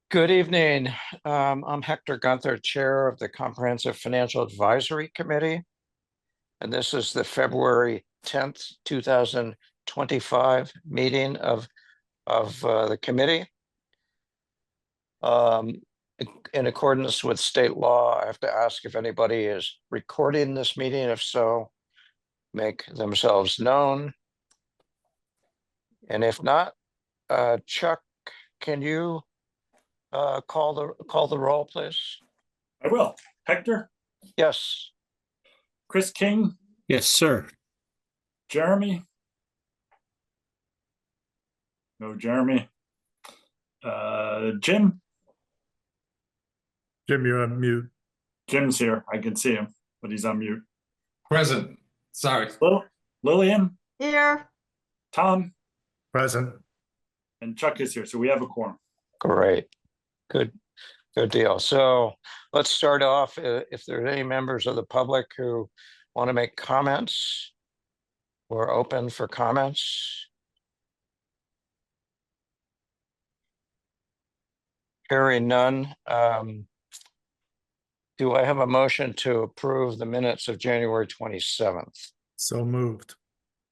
Good evening. I'm Hector Gunther, Chair of the Comprehensive Financial Advisory Committee, and this is the February 10th, 2025 meeting of the committee. In accordance with state law, I have to ask if anybody is recording this meeting. If so, make themselves known. And if not, Chuck, can you call the roll, please? I will. Hector, Yes. Chris King, Yes, sir. Jeremy. No, Jeremy. Jim. Jim, you're on mute. Jim's here. I can see him, but he's on mute. Present. Sorry. Lillian, Here. Tom, Present. and Chuck is here. So we have a quorum. Great. Good deal. So let's start off. If there are any members of the public who want to make comments, we're open for comments. Hearing none. Do I have a motion to approve the minutes of January 27th? So moved.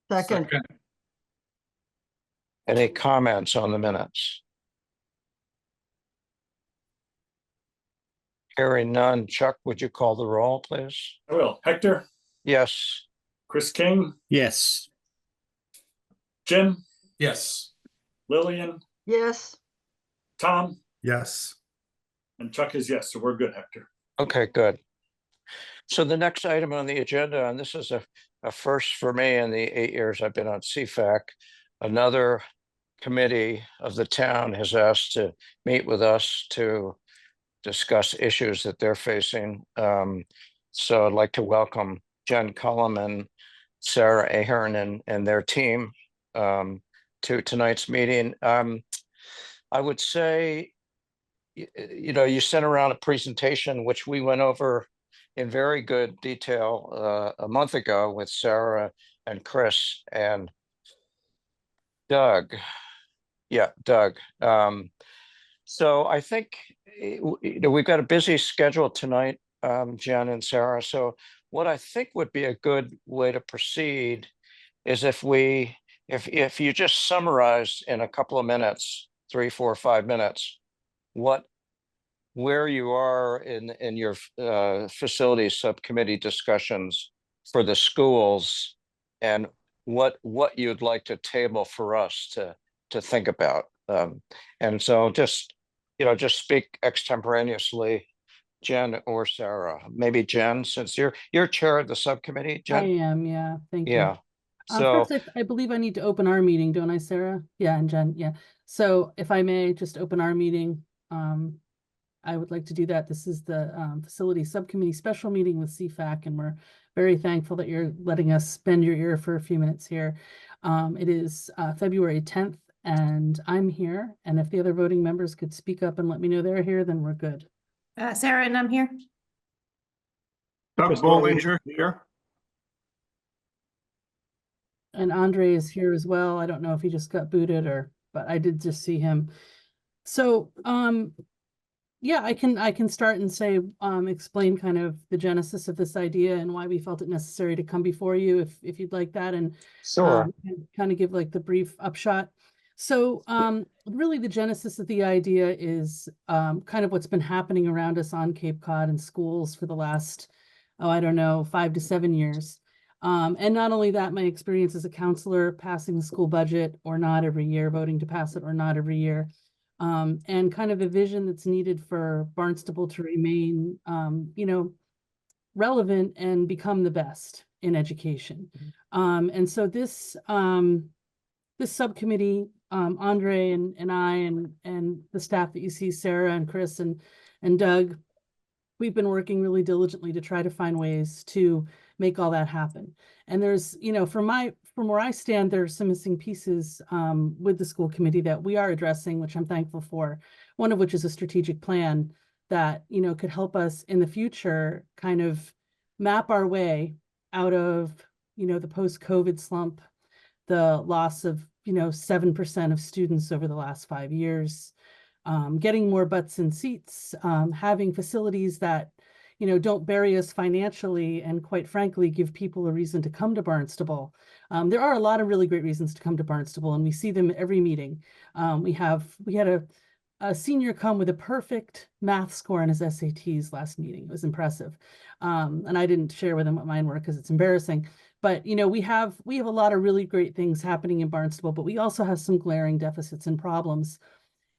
Second. Any comments on the minutes? Hearing none. Chuck, would you call the roll, please? I will. Hector, Yes. Chris King, Yes. Jim, Yes. Lillian, Yes. Tom, Yes. and Chuck is yes. So we're good, Hector. Okay, good. So the next item on the agenda, and this is a first for me in the 8 years I've been on CFAC, another committee of the town has asked to meet with us to discuss issues that they're facing. So I'd like to welcome Jen Cullum and Sarah Ahern and their team to tonight's meeting. I would say, you sent around a presentation which we went over in very good detail a month ago with Sarah and Chris and Doug. Yeah, Doug. So I think we've got a busy schedule tonight, Jen and Sarah. So what I think would be a good way to proceed is if you just summarize in a couple of minutes, 3, 4, 5 minutes, where you are in your facilities subcommittee discussions for the schools, and what you'd like to table for us to think about. And so just speak extemporaneously, Jen or Sarah. Maybe Jen, since you're chair of the subcommittee, Jen? I am, yeah. Thank you. Yeah. So first, I believe I need to open our meeting, don't I, Sarah? Yeah, and Jen, yeah. So if I may just open our meeting, I would like to do that. This is the facility subcommittee special meeting with CFAC, and we're very thankful that you're letting us spend your ear for a few minutes here. It is February 10th, and I'm here. And if the other voting members could speak up and let me know they're here, then we're good. Sarah, and I'm here. Doug Bollinger here. And Andre is here as well. I don't know if he just got booted but I did just see him. So, yeah, I can start and say, explain kind of the genesis of this idea and why we felt it necessary to come before you, if you'd like that, and sure. Kind of give like the brief upshot. So, really the genesis of the idea is kind of what's been happening around us on Cape Cod and schools for the last, I don't know, 5 to 7 years. And not only that, my experience as a counselor, passing the school budget or not every year, voting to pass it or not every year. And kind of a vision that's needed for Barnstable to remain, relevant and become the best in education. And so this subcommittee, Andre and I and the staff that you see, Sarah and Chris and Doug, we've been working really diligently to try to find ways to make all that happen. And there's, from where I stand, there's some missing pieces with the school committee that we are addressing, which I'm thankful for. One of which is a strategic plan that, could help us in the future kind of map our way out of, the post-COVID slump, the loss of, 7% of students over the last 5 years, getting more butts in seats, having facilities that, you know, don't bury us financially and quite frankly, give people a reason to come to Barnstable. There are a lot of really great reasons to come to Barnstable and we see them at every meeting. We had a senior come with a perfect math score on his SATs last meeting. It was impressive. And I didn't share with him what mine were because it's embarrassing. But, you know, we have a lot of really great things happening in Barnstable, but we also have some glaring deficits and problems.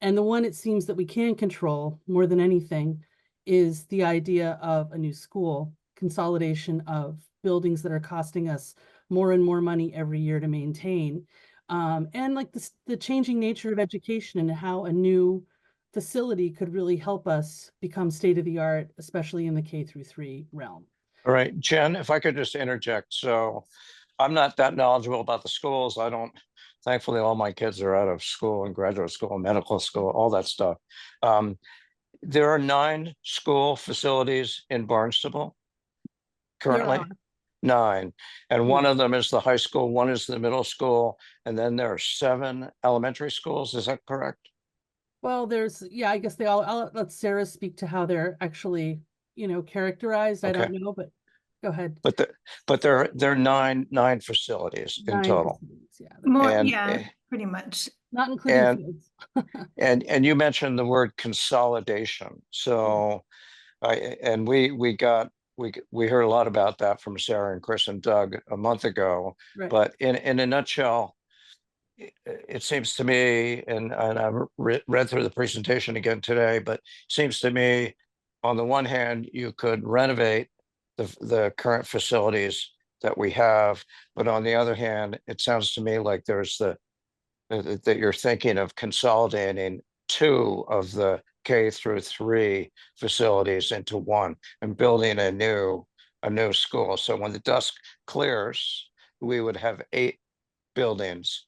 And the one it seems that we can control more than anything is the idea of a new school, consolidation of buildings that are costing us more and more money every year to maintain. And like the changing nature of education and how a new facility could really help us become state of the art, especially in the K-3 realm. All right, Jen, if I could just interject. So I'm not that knowledgeable about the schools. I don't, thankfully, all my kids are out of school and graduate school, medical school, all that stuff. There are 9 school facilities in Barnstable currently. are. 9. And one Yeah. of them is the high school, one is the middle school, and then there are 7 elementary schools. Is that correct? Well, yeah, I guess I'll let Sarah speak to how they're actually, you know, characterized. I don't Okay. know, but go ahead. But there are 9 facilities in 9 total. facilities, yeah. More, And yeah, pretty much. Not including and fields. and you mentioned the word consolidation. So we heard a lot about that from Sarah and Chris and Doug a month ago. Right. But in a nutshell, it seems to me, and I've read through the presentation again today, but it seems to me, on the one hand, you could renovate the current facilities that we have, but on the other hand, it sounds to me like there's that you're thinking of consolidating 2 of the K-3 facilities into one and building a new school. So when the dust clears, we would have 8 buildings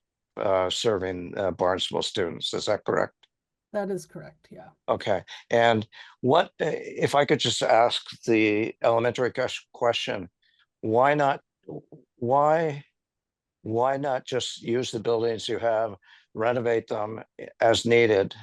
serving Barnstable students. Is that correct? That is correct, yeah. Okay. And what, if I could just ask the elementary question, why not, why not just use the buildings you have, renovate them as needed?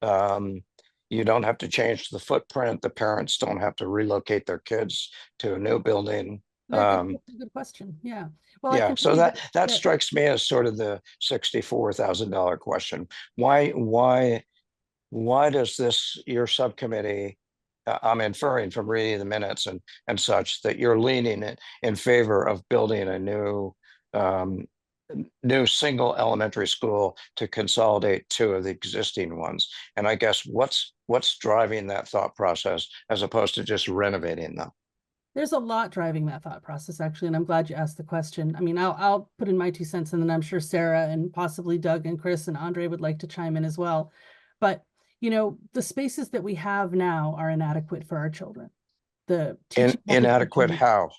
You don't have to change the footprint. The parents don't have to relocate their kids to a new building. That's a good question, yeah. Well, I Yeah, can so tell you that strikes me as sort of the $64,000 question. Why does your subcommittee, I'm inferring from reading the minutes and such, that you're leaning in favor of building a new single elementary school to consolidate 2 of the existing ones? And I guess what's driving that thought process as opposed to just renovating them? There's a lot driving that thought process, actually, and I'm glad you asked the question. I mean, I'll put in my 2 cents, and then I'm sure Sarah and possibly Doug and Chris and Andre would like to chime in as well. But, you know, the spaces that we have now are inadequate for our children. The Inadequate how?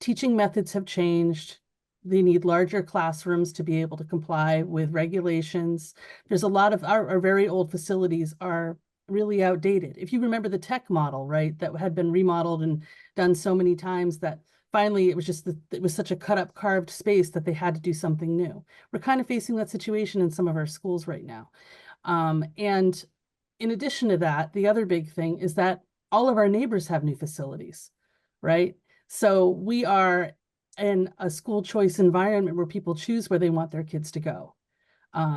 teaching methods have changed. They need larger classrooms to be able to comply with regulations. There's a lot of our very old facilities are really outdated. If you remember the tech model, right, that had been remodeled and done so many times that finally it was just it was such a cut up carved space that they had to do something new. We're kind of facing that situation in some of our schools right now. And in addition to that, the other big thing is that all of our neighbors have new facilities, right? So we are in a school choice environment where people choose where they want their kids to go.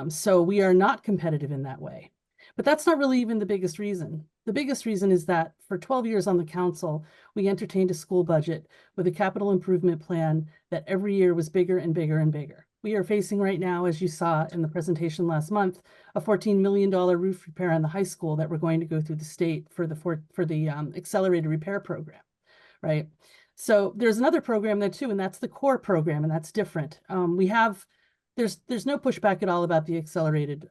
So we are not competitive in that way. But that's not really even the biggest reason. The biggest reason is that for 12 years on the council, we entertained a school budget with a capital improvement plan that every year was bigger and bigger and bigger. We are facing right now, as you saw in the presentation last month, a $14 million roof repair on the high school that we're going to go through the state for the accelerated repair program, right? So there's another program there too, and that's the core program, and that's different. There's no pushback at all about the accelerated.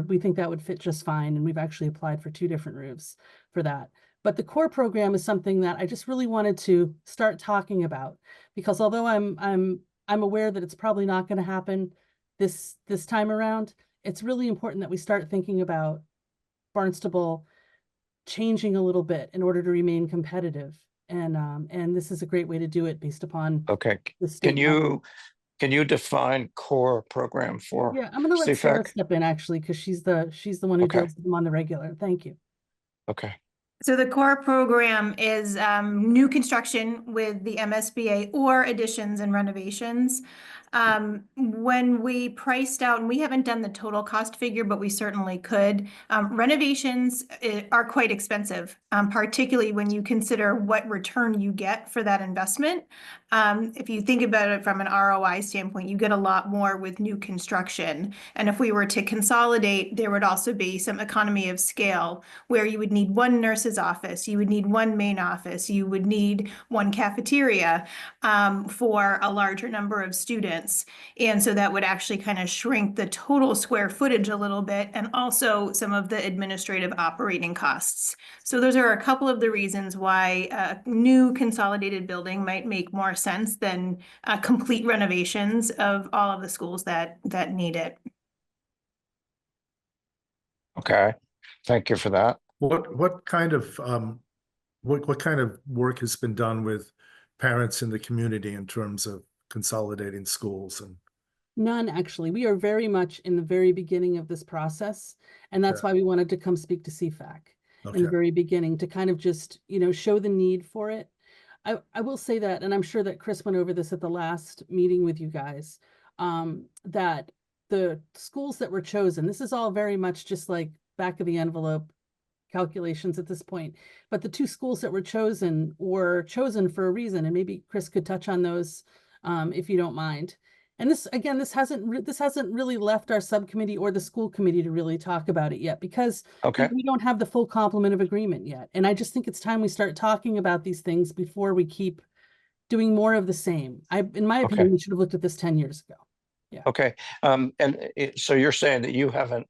We think that would fit just fine, and we've actually applied for 2 different roofs for that. But the core program is something that I just really wanted to start talking about, because although I'm aware that it's probably not going to happen this time around, it's really important that we start thinking about Barnstable changing a little bit in order to remain competitive. And this is a great way to do it based upon Okay, the state. can you define core program for Yeah, I'm gonna let Sarah CFAC? step in actually, because she's the one who Okay. deals with them on the regular. Thank you. Okay, So the core program is new construction with the MSBA or additions and renovations. When we priced out, and we haven't done the total cost figure, but we certainly could, renovations are quite expensive, particularly when you consider what return you get for that investment. If you think about it from an ROI standpoint, you get a lot more with new construction. And if we were to consolidate, there would also be some economy of scale where you would need one nurse's office, you would need one main office, you would need one cafeteria for a larger number of students. And so that would actually kind of shrink the total square footage a little bit and also some of the administrative operating costs. So those are a couple of the reasons why a new consolidated building might make more sense than complete renovations of all of the schools that need it. okay. Thank you for that. What kind of what kind of work has been done with parents in the community in terms of consolidating schools and None, actually. We are very much in the very beginning of this process, and that's Yeah. why we wanted to come speak to CFAC in the okay. very beginning to kind of just, show the need for it. I will say that, and I'm sure that Chris went over this at the last meeting with you guys, that the schools that were chosen, this is all very much just like back of the envelope calculations at this point, but the two schools that were chosen for a reason, and maybe Chris could touch on those if you don't mind. And this, again, this hasn't really left our subcommittee or the school committee to really talk about it yet, because Okay, we don't have the full complement of agreement yet. And I just think it's time we start talking about these things before we keep doing more of the same. In my opinion, Okay. we should have looked at this 10 years ago. okay. So you're saying that you haven't,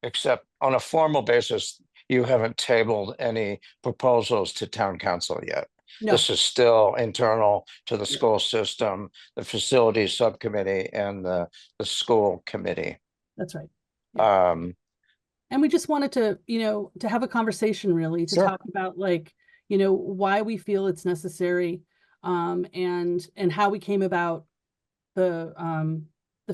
except on a formal basis, you haven't tabled any proposals to town council yet? No, This is still internal to the school system, the facilities subcommittee and the school committee. that's right. Um, And we just wanted to, to have a conversation really to Sure. talk about why we feel it's necessary, and how we came about the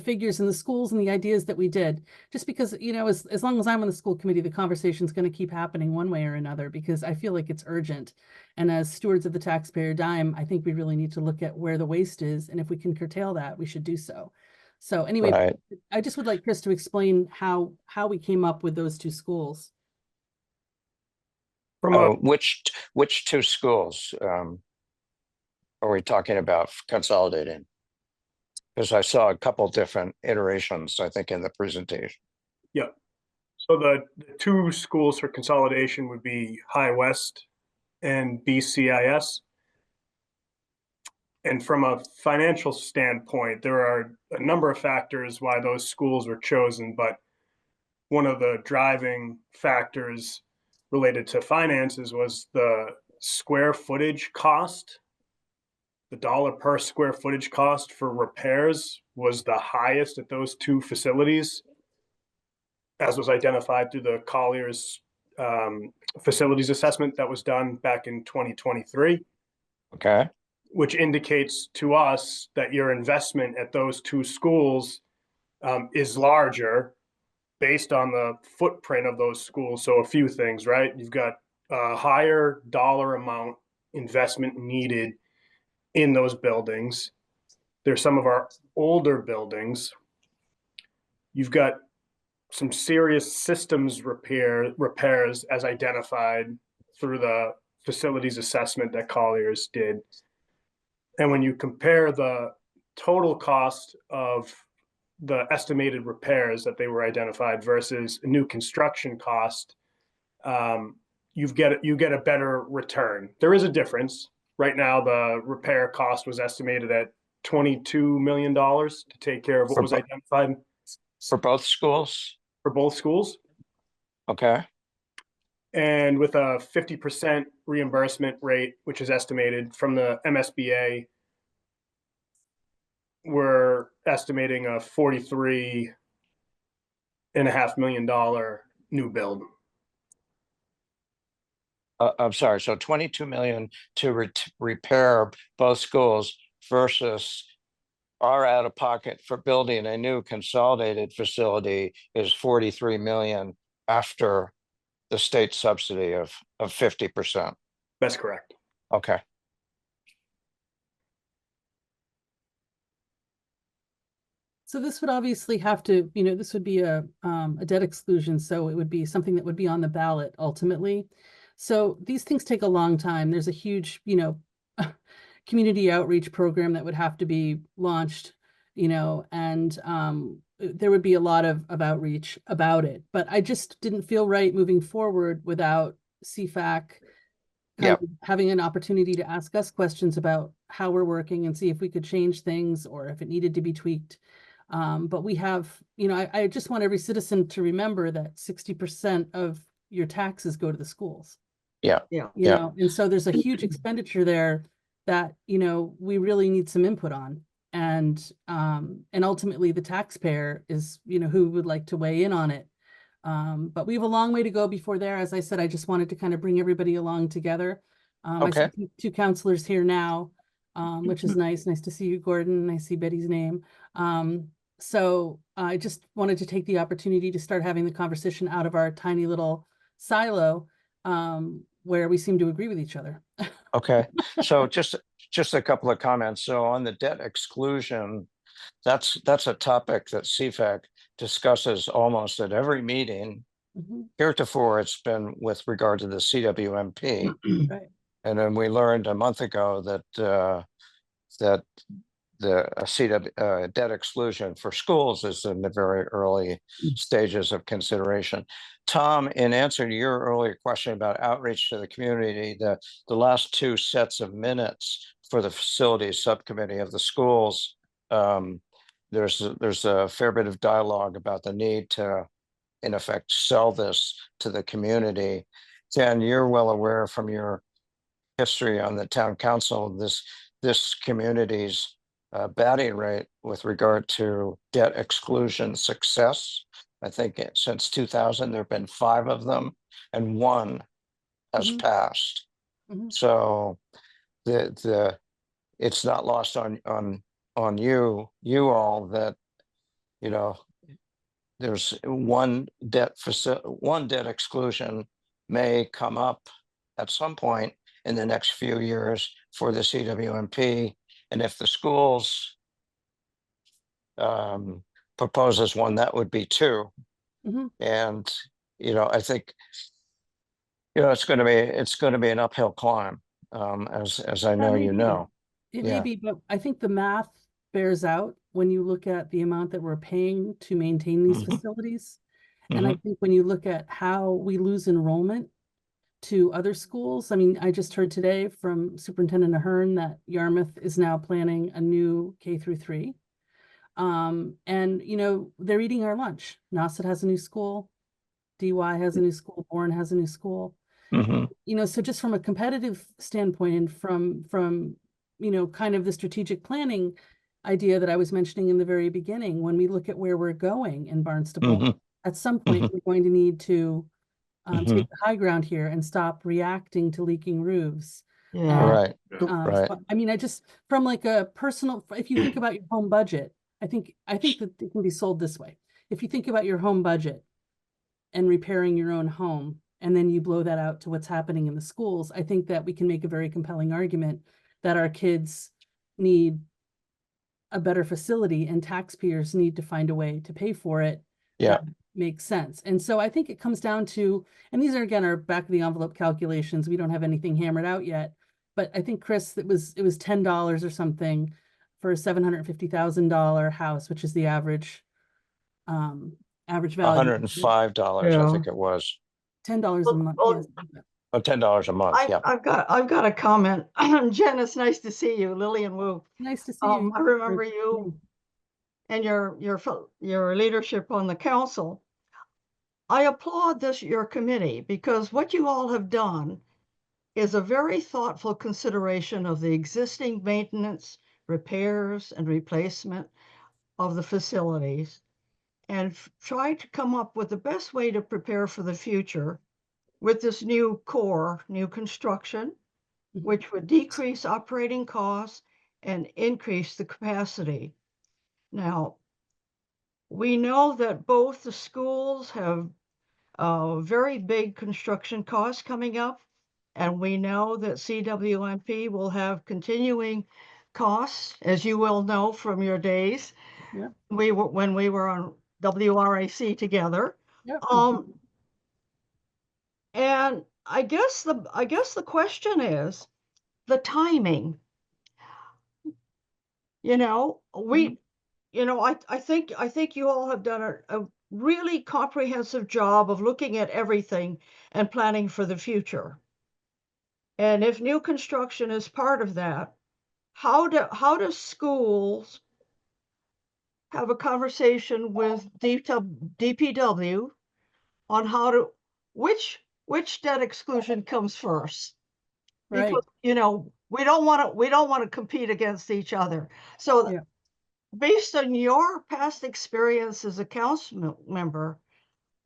figures in the schools and the ideas that we did. Just because, as long as I'm on the school committee, the conversation is going to keep happening one way or another, because I feel like it's urgent. And as stewards of the taxpayer dime, I think we really need to look at where the waste is, and if we can curtail that, we should do so. So anyway, Right. I just would like Chris to explain how we came up with those two schools. From a which two schools are we talking about consolidating? Because I saw a couple different iterations, I think, in the presentation. So the two schools for consolidation would be High West and BCIS. And from a financial standpoint, there are a number of factors why those schools were chosen, but one of the driving factors related to finances was the square footage cost. The dollar per square footage cost for repairs was the highest at those two facilities, as was identified through the Collier's facilities assessment that was done back in 2023, Okay, which indicates to us that your investment at those two schools is larger based on the footprint of those schools. So a few things, right? You've got a higher dollar amount investment needed in those buildings. There's some of our older buildings. You've got some serious systems repairs as identified through the facilities assessment that Colliers did. And when you compare the total cost of the estimated repairs that they were identified versus new construction cost, you get a better return. There is a difference. Right now, the repair cost was estimated at $22 million to take care of what For was bo- identified for both schools? for both schools. Okay, And with a 50% reimbursement rate, which is estimated from the MSBA, we're estimating a $43.5 million new build. I'm sorry, so 22 million to repair both schools versus our out of pocket for building a new consolidated facility is 43 million after the state subsidy of 50%. That's correct. Okay. So this would obviously have to, you know, this would be a debt exclusion, so it would be something that would be on the ballot ultimately. So these things take a long time. There's a huge, you know, community outreach program that would have to be launched, you know, and there would be a lot of outreach about it. But I just didn't feel right moving forward without CFAC kind of having an opportunity to ask us questions about how we're working and see if we could change things or if it needed to be tweaked. But we have, you know, I just want every citizen to remember that 60% of your taxes go to the schools. Yeah. You Yeah. know, and so there's a huge expenditure there that, you know, we really need some input on. And ultimately the taxpayer is, you know, who would like to weigh in on it. But we have a long way to go before there. As I said, I just wanted to kind of bring everybody along together. I Okay. see two counselors here now, which is nice. Nice to see you, Gordon, and I see Betty's name. So I just wanted to take the opportunity to start having the conversation out of our tiny little silo, where we seem to agree with each other. Okay. So just a couple of comments. So on the debt exclusion, that's a topic that CFAC discusses almost at every meeting. Mhm. Heretofore, it's been with regard to the CWMP. Right. And then we learned a month ago that that the CW debt exclusion for schools is in the very early stages of consideration. Tom, in answer to your earlier question about outreach to the community, the last two sets of minutes for the facilities subcommittee of the schools, there's a fair bit of dialogue about the need to, in effect, sell this to the community. Jen, you're well aware from your history on the town council, this community's batting rate with regard to debt exclusion success. I think since 2000, there have been 5 of them and 1 has Mhm. passed. Mhm. So it's not lost on you all that, you know, there's one debt exclusion may come up at some point in the next few years for the CWMP. And if the schools proposes one, that would be 2. Mhm. And, you know, I think, you know, it's going to be an uphill climb, as I know, That may you be. know. It may Yeah. be, but I think the math bears out when you look at the amount that we're paying to maintain these Mhm. facilities. And I Mhm. think when you look at how we lose enrollment to other schools, I mean, I just heard today from Superintendent Ahern that Yarmouth is now planning a new K-3. And, you know, they're eating our lunch. Nauset has a new school. DY has a new school. Bourne has a new school. Mhm. You know, so just from a competitive standpoint and from, you know, kind of the strategic planning idea that I was mentioning in the very beginning, when we look at where we're going in Barnstable, Mhm. at some point, we're going to need to Mhm. take the high ground here and stop reacting to leaking roofs. Yeah. Right. Right. So, I mean, I just, from like a personal, if you think about your home budget, I think that it can be sold this way. If you think about your home budget and repairing your own home, and then you blow that out to what's happening in the schools, I think that we can make a very compelling argument that our kids need a better facility and taxpayers need to find a way to pay for it. Yeah. That makes sense. And so I think it comes down to, and these are again our back of the envelope calculations. We don't have anything hammered out yet, but I think Chris, it was $10 or something for a $750,000 house, which is the average value. $105, I think it was. $10 a month. Well, Yes. Oh, $10 a month. Yeah. I've got a comment. Jen, it's nice to see you. Lillian Wu. Nice to see you. I remember you and your leadership on the council. I applaud your committee, because what you all have done is a very thoughtful consideration of the existing maintenance, repairs, and replacement of the facilities, and try to come up with the best way to prepare for the future with this new construction, which would decrease operating costs and increase the capacity. Now, we know that both the schools have very big construction costs coming up, and we know that CWMP will have continuing costs, as you will know from your days. Yeah. When we were on WRAC together. Yeah. And I guess the question is the timing. You know, I think you all have done a really comprehensive job of looking at everything and planning for the future. And if new construction is part of that, how do schools have a conversation with DPW on which debt exclusion comes first? Right. Because, we don't want to compete against each other. So Yeah. based on your past experience as a council member,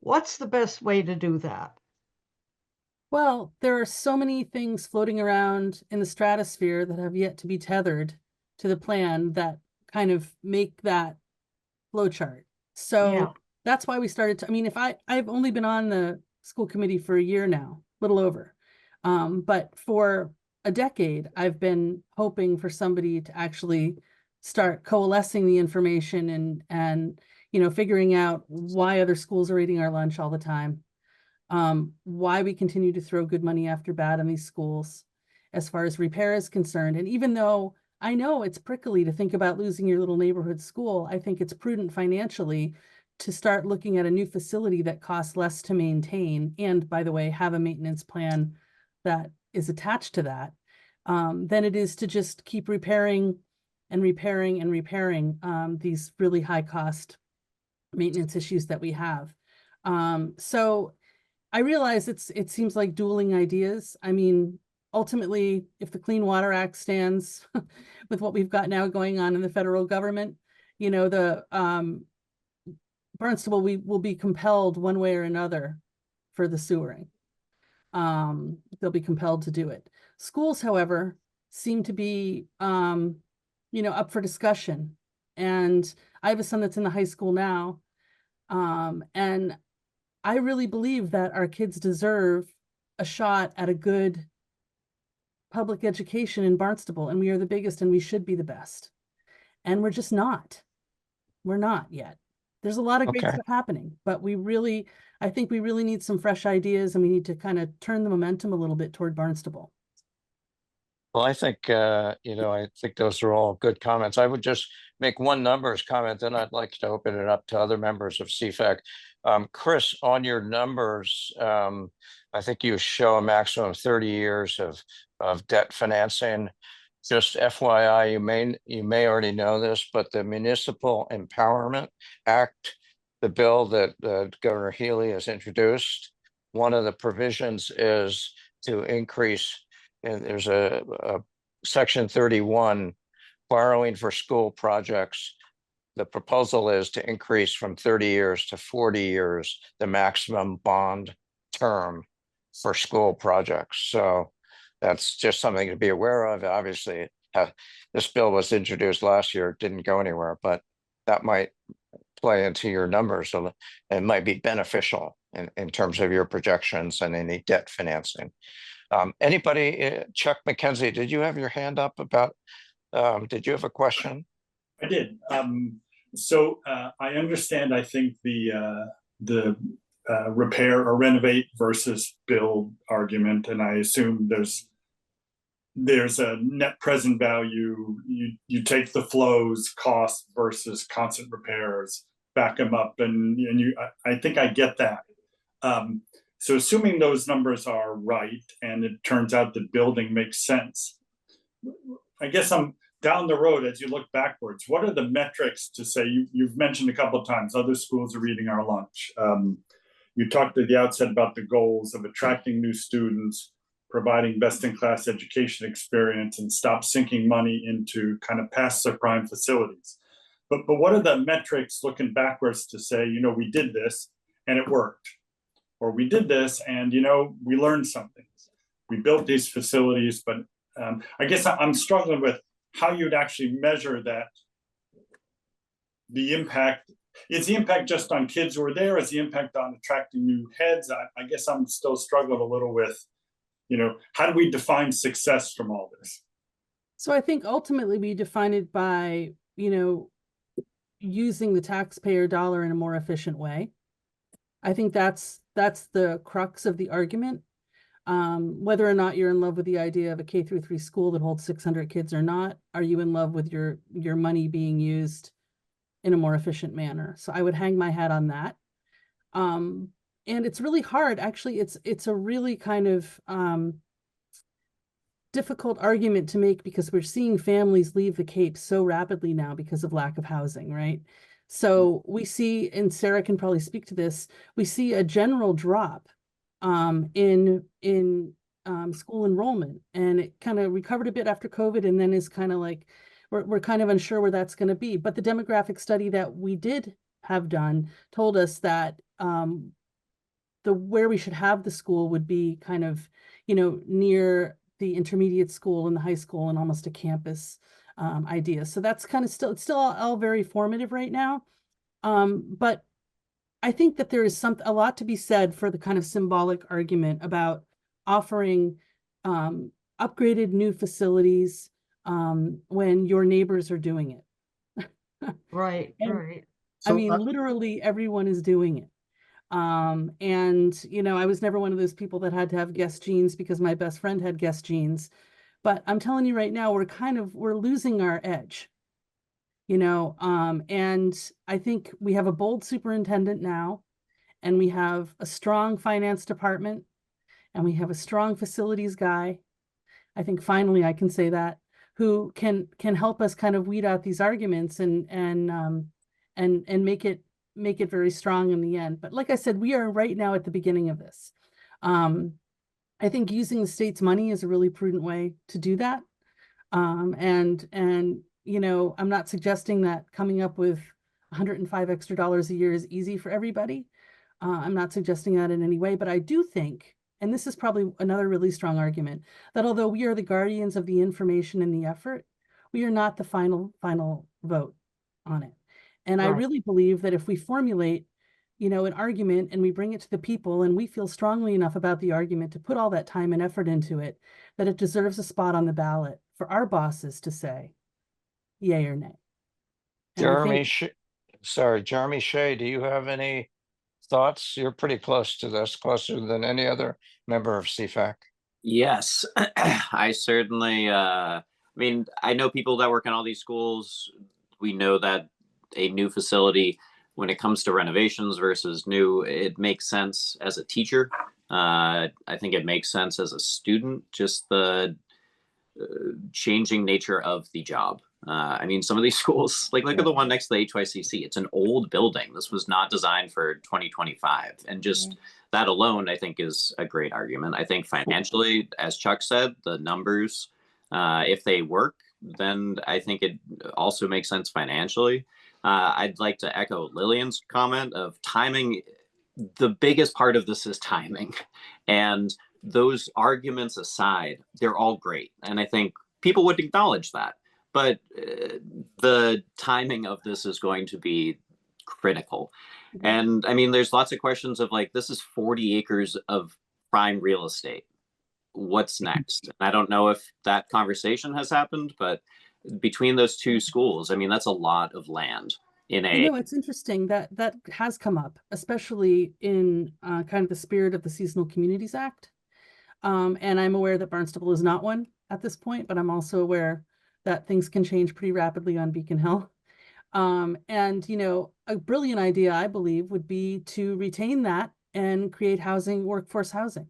what's the best way to do that? Well, there are so many things floating around in the stratosphere that have yet to be tethered to the plan that kind of make that flow chart. So Yeah. that's why we started to, I mean, I've only been on the school committee for a year now, little over. But for a decade, I've been hoping for somebody to actually start coalescing the information and figuring out why other schools are eating our lunch all the time. Why we continue to throw good money after bad in these schools as far as repair is concerned. And even though I know it's prickly to think about losing your little neighborhood school, I think it's prudent financially to start looking at a new facility that costs less to maintain. And by the way, have a maintenance plan that is attached to that, than it is to just keep repairing and repairing and repairing these really high cost maintenance issues that we have. So I realize it seems like dueling ideas. I mean, ultimately, if the Clean Water Act stands with what we've got now going on in the federal government, the Barnstable, we will be compelled one way or another for the sewering. They'll be compelled to do it. Schools, however, seem to be, up for discussion. And I have a son that's in the high school now. And I really believe that our kids deserve a shot at a good public education in Barnstable, and we are the biggest and we should be the best. And we're just not. We're not yet. There's a lot of great stuff happening, but I think we really need some fresh ideas, and we need to kind of turn the momentum a little bit toward Barnstable. Well, I think, I think those are all good comments. I would just make one numbers comment, then I'd like to open it up to other members of CFAC. Chris, on your numbers, I think you show a maximum of 30 years of debt financing. Just FYI, you may already know this, but the Municipal Empowerment Act, the bill that Governor Healy has introduced, one of the provisions is to increase, and there's a section 31, borrowing for school projects. The proposal is to increase from 30 years to 40 years, the maximum bond term for school projects. So that's just something to be aware of. Obviously, this bill was introduced last year, it didn't go anywhere, but that might play into your numbers. So it might be beneficial in terms of your projections and any debt financing. Anybody, Chuck McKenzie, did you have your hand up about, did you have a question? I did. So I understand, I think the repair or renovate versus build argument, and I assume there's a net present value. You take the flows, cost versus constant repairs, back them up, and I think I get that. So assuming those numbers are right, and it turns out the building makes sense, I guess I'm down the road as you look backwards. What are the metrics to say? You've mentioned a couple of times other schools are eating our lunch. You talked at the outset about the goals of attracting new students, providing best-in-class education experience, and stop sinking money into kind of past subprime facilities. But what are the metrics looking backwards to say, we did this and it worked? Or we did this and, we learned something. We built these facilities, but I guess I'm struggling with how you'd actually measure that the impact, is the impact just on kids who are there? Is the impact on attracting new heads? I guess I'm still struggling a little with, how do we define success from all this? So I think ultimately we define it by, using the taxpayer dollar in a more efficient way. I think that's the crux of the argument. Whether or not you're in love with the idea of a K-3 school that holds 600 kids or not, are you in love with your money being used in a more efficient manner? So I would hang my hat on that. And it's really hard. Actually, it's a really kind of difficult argument to make because we're seeing families leave the Cape so rapidly now because of lack of housing, right? So we see, and Sarah can probably speak to this, we see a general drop in school enrollment, and it kind of recovered a bit after COVID, and then is kind of like, we're kind of unsure where that's going to be. But the demographic study that we did have done told us that where we should have the school would be kind of, near the intermediate school and the high school and almost a campus idea. So that's kind of it's still all very formative right now. But I think that there is a lot to be said for the kind of symbolic argument about offering upgraded new facilities when your neighbors are doing it. Right, And, right. I mean, literally everyone is doing it. And I was never one of those people that had to have Guess jeans because my best friend had Guess jeans. But I'm telling you right now, we're losing our edge. And I think we have a bold superintendent now, and we have a strong finance department, and we have a strong facilities guy. I think finally I can say that, who can help us kind of weed out these arguments and make it very strong in the end. But like I said, we are right now at the beginning of this. I think using the state's money is a really prudent way to do that. I'm not suggesting that coming up with $105 extra a year is easy for everybody. I'm not suggesting that in any way, but I do think, and this is probably another really strong argument, that although we are the guardians of the information and the effort, we are not the final vote on it. And I really believe that if we formulate, an argument and we bring it to the people and we feel strongly enough about the argument to put all that time and effort into it, that it deserves a spot on the ballot for our bosses to say yay or nay. Jeremy Shea, do you have any thoughts? You're pretty close to this, closer than any other member of CFAC. Yes, I certainly, I know people that work in all these schools. We know that a new facility, when it comes to renovations versus new, it makes sense as a teacher. I think it makes sense as a student, just the changing nature of the job. Some of these schools, like look at the one next to the HYCC, it's an old building. This was not designed for 2025. And just that alone, I think, is a great argument. I think financially, as Chuck said, the numbers, if they work, then I think it also makes sense financially. I'd like to echo Lillian's comment of timing. The biggest part of this is timing. And those arguments aside, they're all great. And I think people would acknowledge that. But the timing of this is going to be critical. And there's lots of questions of like, this is 40 acres of prime real estate. What's next? I don't know if that conversation has happened, but between those two schools, that's a lot of land in a. It's interesting that has come up, especially in kind of the spirit of the Seasonal Communities Act. And I'm aware that Barnstable is not one at this point, but I'm also aware that things can change pretty rapidly on Beacon Hill. A brilliant idea, I believe, would be to retain that and create workforce housing.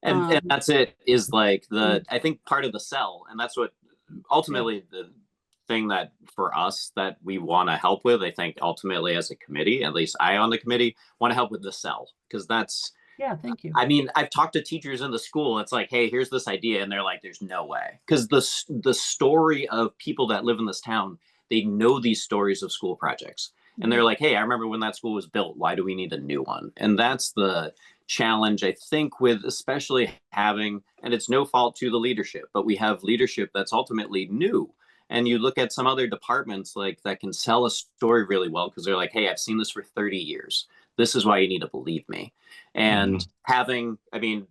And that's it, is like I think part of the sell, and that's what ultimately the thing that for us that we want to help with, I think ultimately as a committee, at least I on the committee, want to help with the sell, because that's. Yeah, thank you. I've talked to teachers in the school. It's like, hey, here's this idea. And they're like, there's no way. Because the story of people that live in this town, they know these stories of school projects. And they're like, hey, I remember when that school was built. Why do we need a new one? And that's the challenge, I think, with especially having, and it's no fault to the leadership, but we have leadership that's ultimately new. And you look at some other departments like that can sell a story really well because they're like, hey, I've seen this for 30 years. This is why you need to believe me. And having, I mean,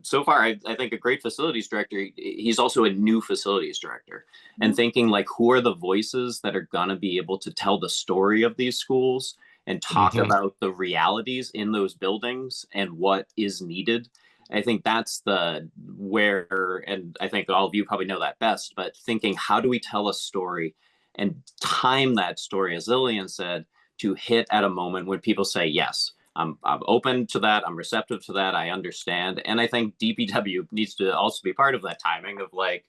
so far, I think a great facilities director, he's also a new facilities director. And thinking like, who are the voices that are going to be able to tell the story of these schools and talk about the realities in those buildings and what is needed. I think that's the where, and I think all of you probably know that best, but thinking, how do we tell a story and time that story, as Lillian said, to hit at a moment when people say, yes, I'm open to that. I'm receptive to that. I understand. And I think DPW needs to also be part of that timing of like,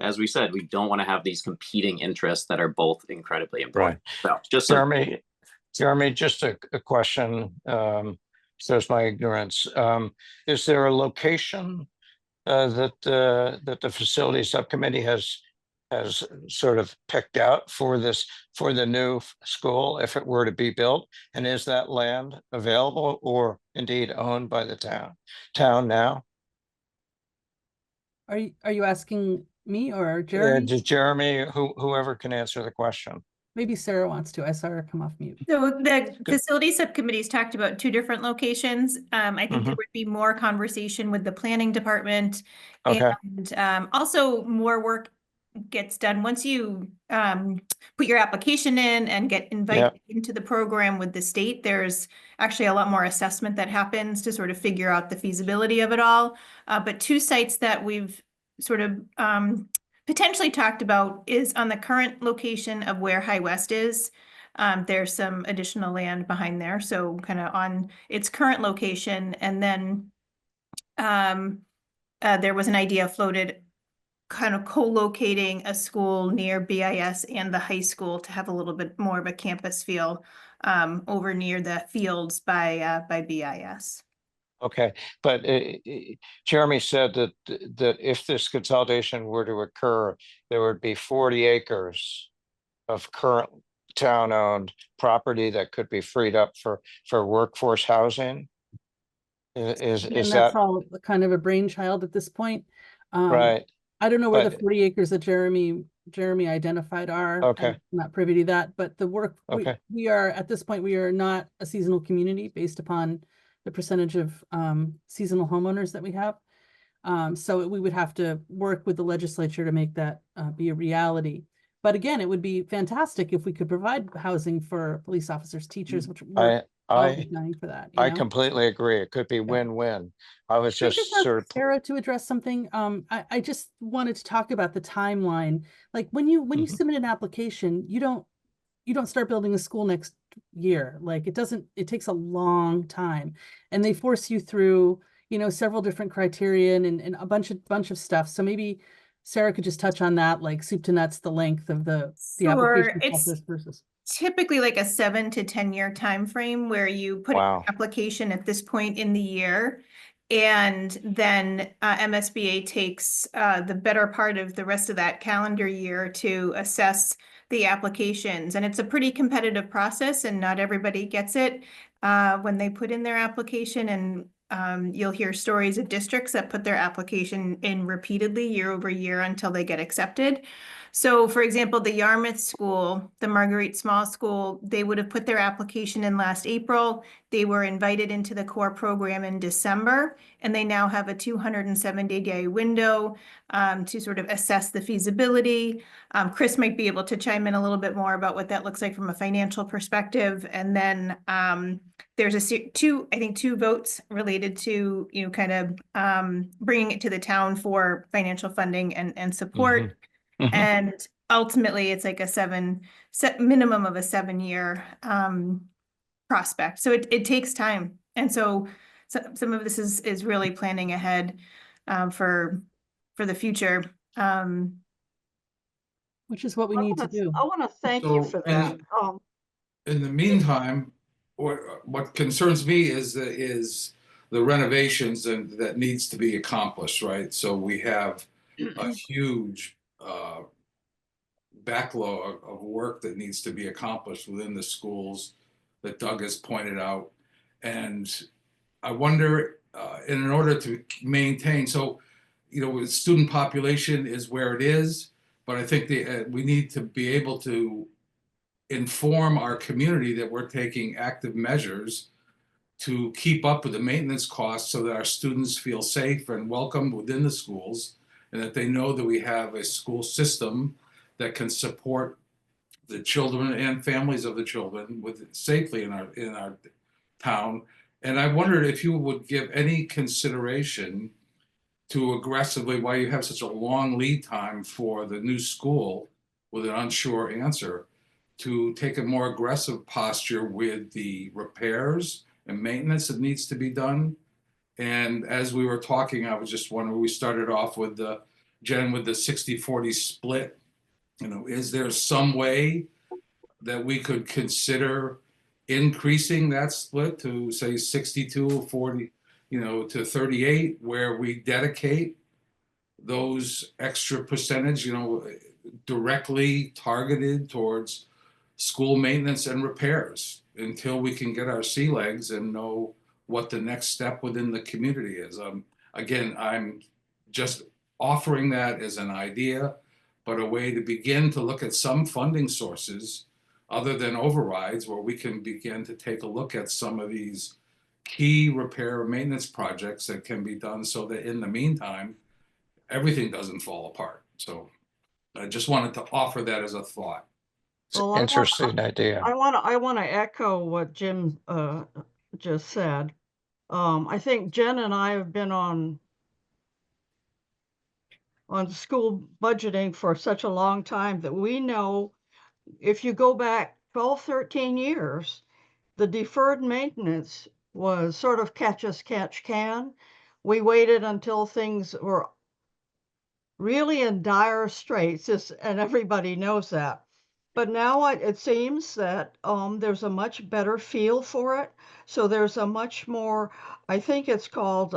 as we said, we don't want to have these competing interests that are both incredibly important. So just Jeremy, just a question. Shows my ignorance. Is there a location that the facility subcommittee has sort of picked out for the new school if it were to be built? And is that land available or indeed owned by the town now? Are you asking me or Jeremy? Jeremy, whoever can answer the question. Maybe Sarah wants to. I saw her come off mute. So the facility subcommittees talked about 2 different locations. I think there would be more conversation with the planning department. Okay. And also more work gets done once you put your application in and get invited into the program with the state. There's actually a lot more assessment that happens to sort of figure out the feasibility of it all. But 2 sites that we've sort of potentially talked about is on the current location of where High West is. There's some additional land behind there, so kind of on its current location. And then there was an idea floated kind of co-locating a school near BIS and the high school to have a little bit more of a campus feel over near the fields by BIS. Okay, but Jeremy said that if this consolidation were to occur, there would be 40 acres of current town-owned property that could be freed up for workforce housing. Is That's that all kind of a brainchild at this point? right? I don't know where the But 40 acres that Jeremy identified are. Okay. I'm not privy to that, but the work Okay. we are at this point, we are not a seasonal community based upon the percentage of seasonal homeowners that we have. So we would have to work with the legislature to make that be a reality. But again, it would be fantastic if we could provide housing for police officers, teachers, which we're always dying for that. I completely agree. It could be win-win. I was Can I just ask sort of Sarah to address something. I just wanted to talk about the timeline. Like when you submit an application, you don't start building a school next year. Like it takes a long time, and they force you through, several different criterion and a bunch of stuff. So maybe Sarah could just touch on that, like soup to nuts, the length of the application process versus. Typically like a 7 to 10 year time frame where you put in an application at this point in the year, and then MSBA takes the better part of the rest of that calendar year to assess the applications. And it's a pretty competitive process, and not everybody gets it when they put in their application. And you'll hear stories of districts that put their application in repeatedly year over year until they get accepted. So for example, the Yarmouth school, the Marguerite Small School, they would have put their application in last April. They were invited into the core program in December, and they now have a 270-day window to sort of assess the feasibility. Chris might be able to chime in a little bit more about what that looks like from a financial perspective. And then there's two votes related to, kind of bringing it to the town for financial funding and support. And ultimately, it's like a minimum of a 7-year prospect. So it takes time. And so some of this is really planning ahead for the future. Which is what we need to do. I want to thank you for that. In the meantime, what concerns me is the renovations that needs to be accomplished, right? So we have a huge backlog of work that needs to be accomplished within the schools that Doug has pointed out. And I wonder, in order to maintain, so, the student population is where it is, but I think we need to be able to inform our community that we're taking active measures to keep up with the maintenance costs so that our students feel safe and welcome within the schools, and that they know that we have a school system that can support the children and families of the children with safely in our town. And I wondered if you would give any consideration to aggressively, why you have such a long lead time for the new school with an unsure answer, to take a more aggressive posture with the repairs and maintenance that needs to be done. And as we were talking, I was just wondering, we started off with the Jen with the 60-40 split. Is there some way that we could consider increasing that split to say 62-40, to 38, where we dedicate those extra percentage, directly targeted towards school maintenance and repairs until we can get our sea legs and know what the next step within the community is. Again, I'm just offering that as an idea, but a way to begin to look at some funding sources other than overrides, where we can begin to take a look at some of these key repair and maintenance projects that can be done so that in the meantime, everything doesn't fall apart. So I just wanted to offer that as a thought. It's an interesting idea. I want to echo what Jim just said. I think Jen and I have been on school budgeting for such a long time that we know if you go back 12, 13 years, the deferred maintenance was sort of catch as catch can. We waited until things were really in dire straits, and everybody knows that. But now it seems that there's a much better feel for it. So there's a much more, I think it's called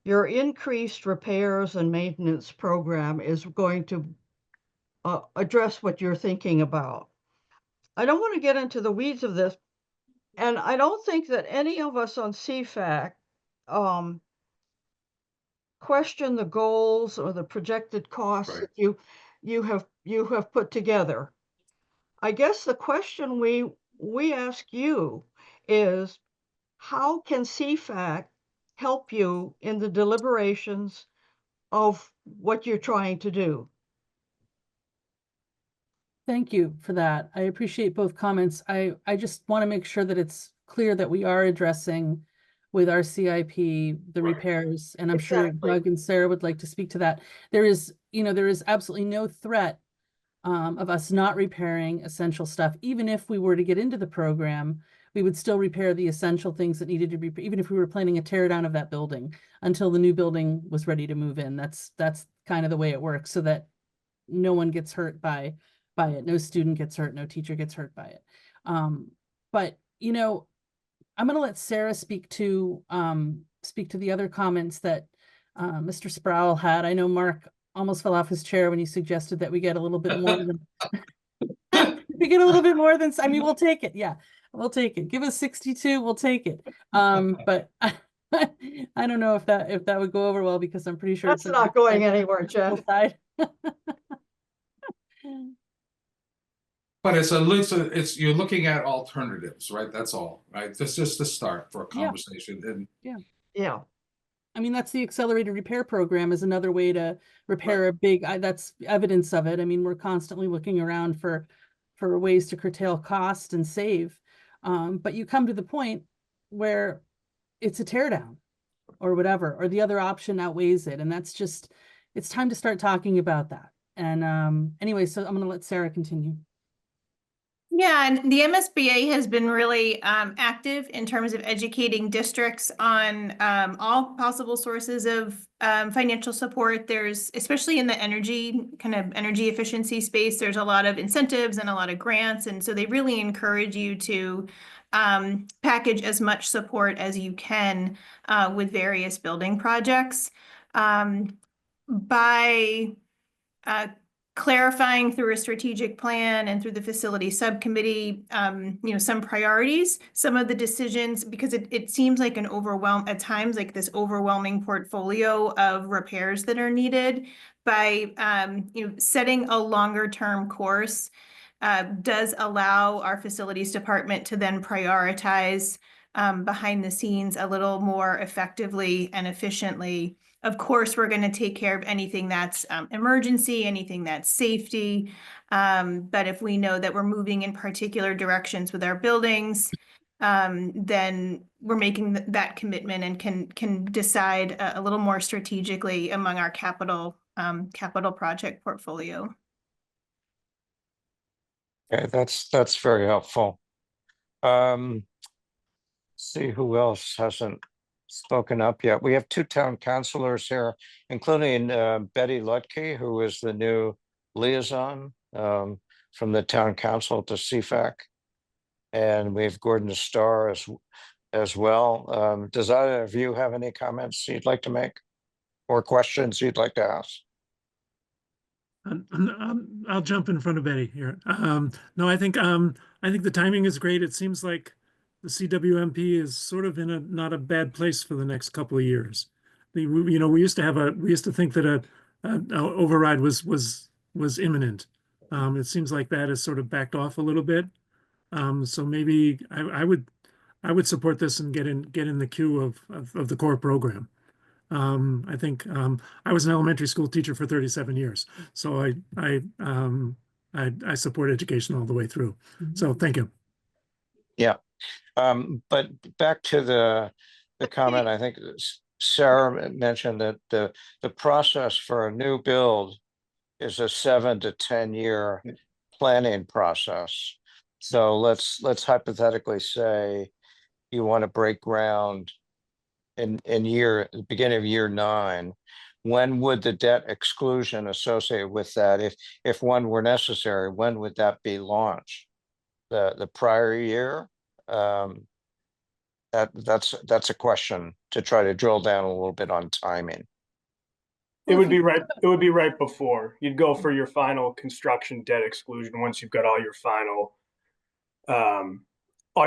your increased repairs and maintenance program is going to address what you're thinking about. I don't want to get into the weeds of this, and I don't think that any of us on CFAC question the goals or the projected costs Right. that you have put together. I guess the question we ask you is, how can CFAC help you in the deliberations of what you're trying to do? Thank you for that. I appreciate both comments. I just want to make sure that it's clear that we are addressing with our CIP, the Right. repairs, and I'm sure Exactly. Doug and Sarah would like to speak to that. There is absolutely no threat of us not repairing essential stuff. Even if we were to get into the program, we would still repair the essential things that needed to be, even if we were planning a tear down of that building until the new building was ready to move in. That's kind of the way it works, so that no one gets hurt by it. No student gets hurt, no teacher gets hurt by it. But I'm going to let Sarah speak to the other comments that Mr. Sproul had. I know Mark almost fell off his chair when he suggested that we get a little bit more than we get a little bit more than, I mean, we'll take it. Yeah, we'll take it. Give us 62, we'll take it. But I don't know if that would go over well, because I'm pretty sure That's not going anywhere, Jen. But it's you're looking at alternatives, right? That's all, right? That's just the start for a conversation. And Yeah. I mean, that's the accelerated repair program is another way to repair a big, that's evidence of it. I mean, we're constantly looking around for ways to curtail cost and save. But you come to the point where it's a tear down or whatever, or the other option outweighs it. And that's just, it's time to start talking about that. And anyway, so I'm going to let Sarah continue. Yeah, and the MSBA has been really active in terms of educating districts on all possible sources of financial support. There's, especially in the energy efficiency space, there's a lot of incentives and a lot of grants. And so they really encourage you to package as much support as you can with various building projects. By clarifying through a strategic plan and through the facility subcommittee, some priorities, some of the decisions, because it seems like an overwhelm at times, like this overwhelming portfolio of repairs that are needed. By setting a longer term course does allow our facilities department to then prioritize behind the scenes a little more effectively and efficiently. Of course, we're going to take care of anything that's emergency, anything that's safety. But if we know that we're moving in particular directions with our buildings, then we're making that commitment and can decide a little more strategically among our capital project portfolio. Okay, that's very helpful. See who else hasn't spoken up yet. We have two town councilors here, including Betty Lutke, who is the new liaison from the town council to CFAC. And we have Gordon Starr as well. Does either of you have any comments you'd like to make or questions you'd like to ask? I'll jump in front of Betty here. No, I think the timing is great. It seems like the CWMP is sort of in a not a bad place for the next couple of years. We used to think that a override was imminent. It seems like that has sort of backed off a little bit. So maybe I would support this and get in the queue of the core program. I think I was an elementary school teacher for 37 years, so I support education all the way through. So thank you. Yeah, but back to the comment, I think Sarah mentioned that the process for a new build is a 7 to 10 year planning process. So let's hypothetically say you want to break ground in the beginning of year 9. When would the debt exclusion associated with that, if one were necessary, when would that be launched? The prior year? That's a question to try to drill down a little bit on timing. It would be right before. You'd go for your final construction debt exclusion once you've got all your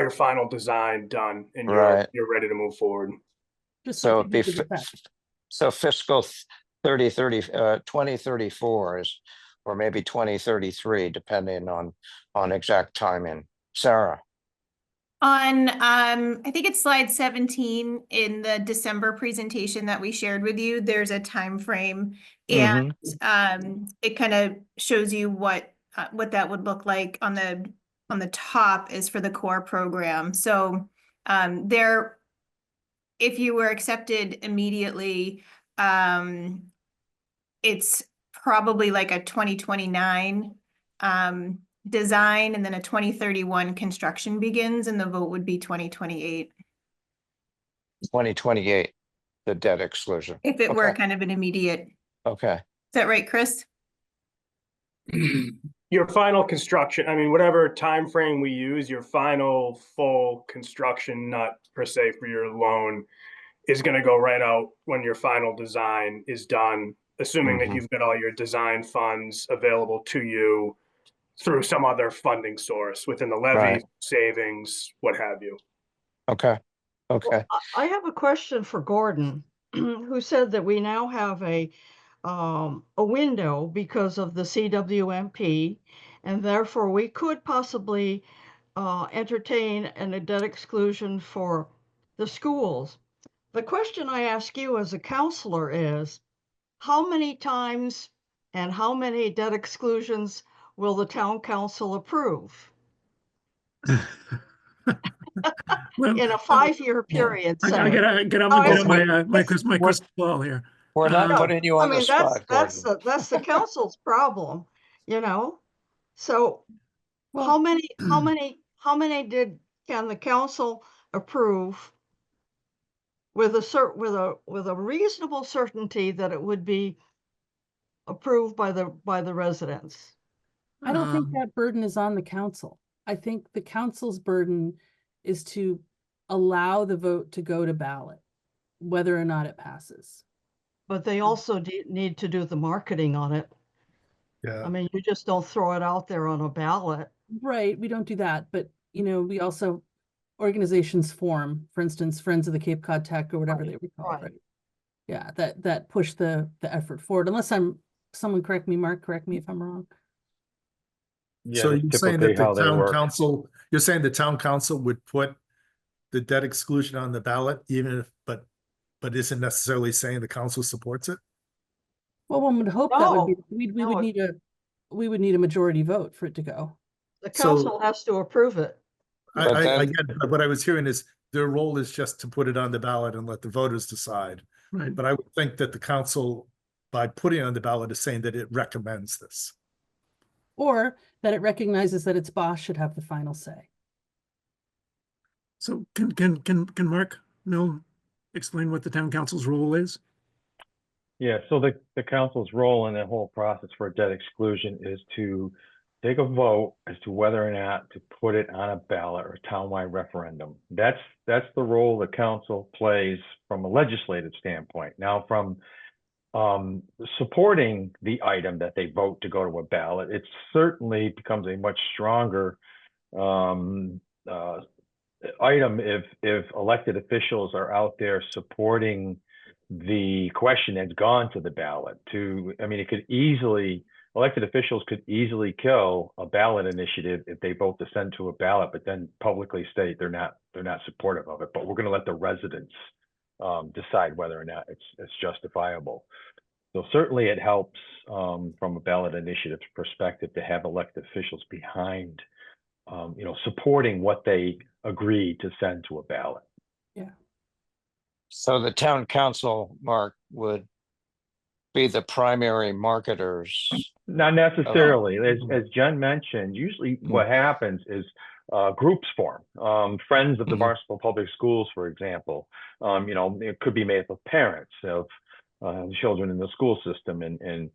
final design done and you're ready to move forward. So it'd be fiscal 2034 is, or maybe 2033, depending on exact timing. Sarah. On I think it's slide 17 in the December presentation that we shared with you, there's a time frame, and it kind of shows you what that would look like. On the top is for the core program. So there, if you were accepted immediately, it's probably like a 2029 design, and then a 2031 construction begins, and the vote would be 2028. 2028, the debt exclusion. If it were kind of an immediate. Okay. Is that right, Chris? Your final construction, I mean, whatever time frame we use, your final full construction, not per se for your loan, is going to go right out when your final design is done, assuming that you've got all your design funds available to you through some other funding source within the levy, savings, what have you. Okay. Well, I have a question for Gordon, who said that we now have a window because of the CWMP, and therefore we could possibly entertain a debt exclusion for the schools. The question I ask you as a counselor is, how many times and how many debt exclusions will the town council approve? Well, in a 5-year period. I get my crystal ball here. We're not putting you on the spot, that's the council's problem, So how many can the council approve with a reasonable certainty that it would be approved by the residents? I don't think that burden is on the council. I think the council's burden is to allow the vote to go to ballot, whether or not it passes. But they also need to do the marketing on it. I mean, you just don't throw it out there on a ballot. Right, we don't do that, but we also, organizations form, for instance, Friends of the Cape Cod Tech or whatever they were called, right? Yeah, that push the effort forward, unless someone correct me, Mark, correct me if I'm wrong. So that's you're saying typically that the how they town work. council, you're saying the town council would put the debt exclusion on the ballot, even if, but isn't necessarily saying the council supports it? Well, one would hope that would be, No, we no, would need a majority vote for it to go. the So- council has to approve it. But I then- get it, but what I was hearing is their role is just to put it on the ballot and let the voters decide. Right. But I would think that the council, by putting it on the ballot, is saying that it recommends this. Or that it recognizes that its boss should have the final say. So can Mark Mill explain what the town council's role is? Yeah, so the council's role in the whole process for debt exclusion is to take a vote as to whether or not to put it on a ballot or townwide referendum. That's the role the council plays from a legislative standpoint. Now, from supporting the item that they vote to go to a ballot, it certainly becomes a much stronger item if elected officials are out there supporting the question that's gone to the ballot. It could easily, elected officials could easily kill a ballot initiative if they vote to send to a ballot, but then publicly state they're not supportive of it. But we're going to let the residents decide whether or not it's justifiable. So certainly it helps from a ballot initiative perspective to have elected officials behind, supporting what they agreed to send to a ballot. Yeah. So the town council, Mark, would be the primary marketers. Not necessarily. As Jen mentioned, usually what happens is groups form. Friends of the Barnstable Public Schools, for example, it could be made up of parents of children in the school system and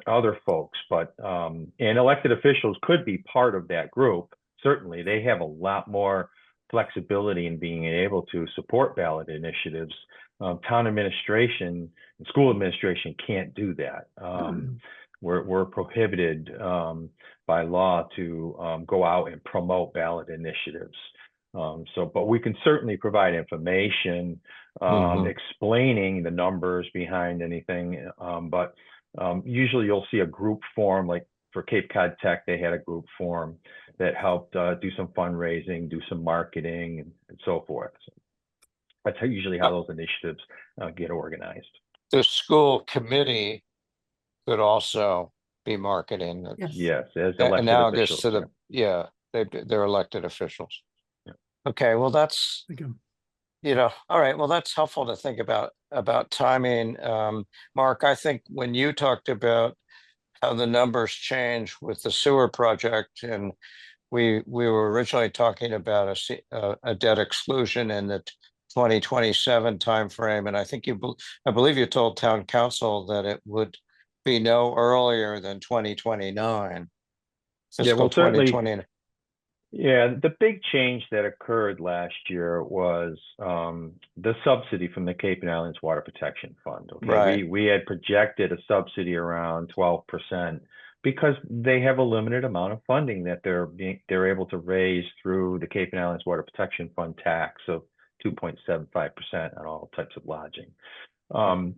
other folks, but and elected officials could be part of that group. Certainly, they have a lot more flexibility in being able to support ballot initiatives. Town administration and school administration can't do that. We're prohibited by law to go out and promote ballot initiatives. But we can certainly provide information explaining the numbers behind anything. But usually you'll see a group form, like for Cape Cod Tech, they had a group form that helped do some fundraising, do some marketing, and so forth. So that's usually how those initiatives get organized. The school committee could also be marketing. Yes, as elected analogous officials. to they're elected officials. Yeah. Okay, well that's all right. Well, that's helpful to think about timing. Mark, I think when you talked about how the numbers change with the sewer project, and we were originally talking about a debt exclusion in the 2027 timeframe, and I believe you told town council that it would be no earlier than 2029. Yeah, well, certainly. 2020. Yeah, the big change that occurred last year was the subsidy from the Cape and Islands Water Protection Fund. Okay, right. We had projected a subsidy around 12% because they have a limited amount of funding that they're able to raise through the Cape and Islands Water Protection Fund tax of 2.75% on all types of lodging. And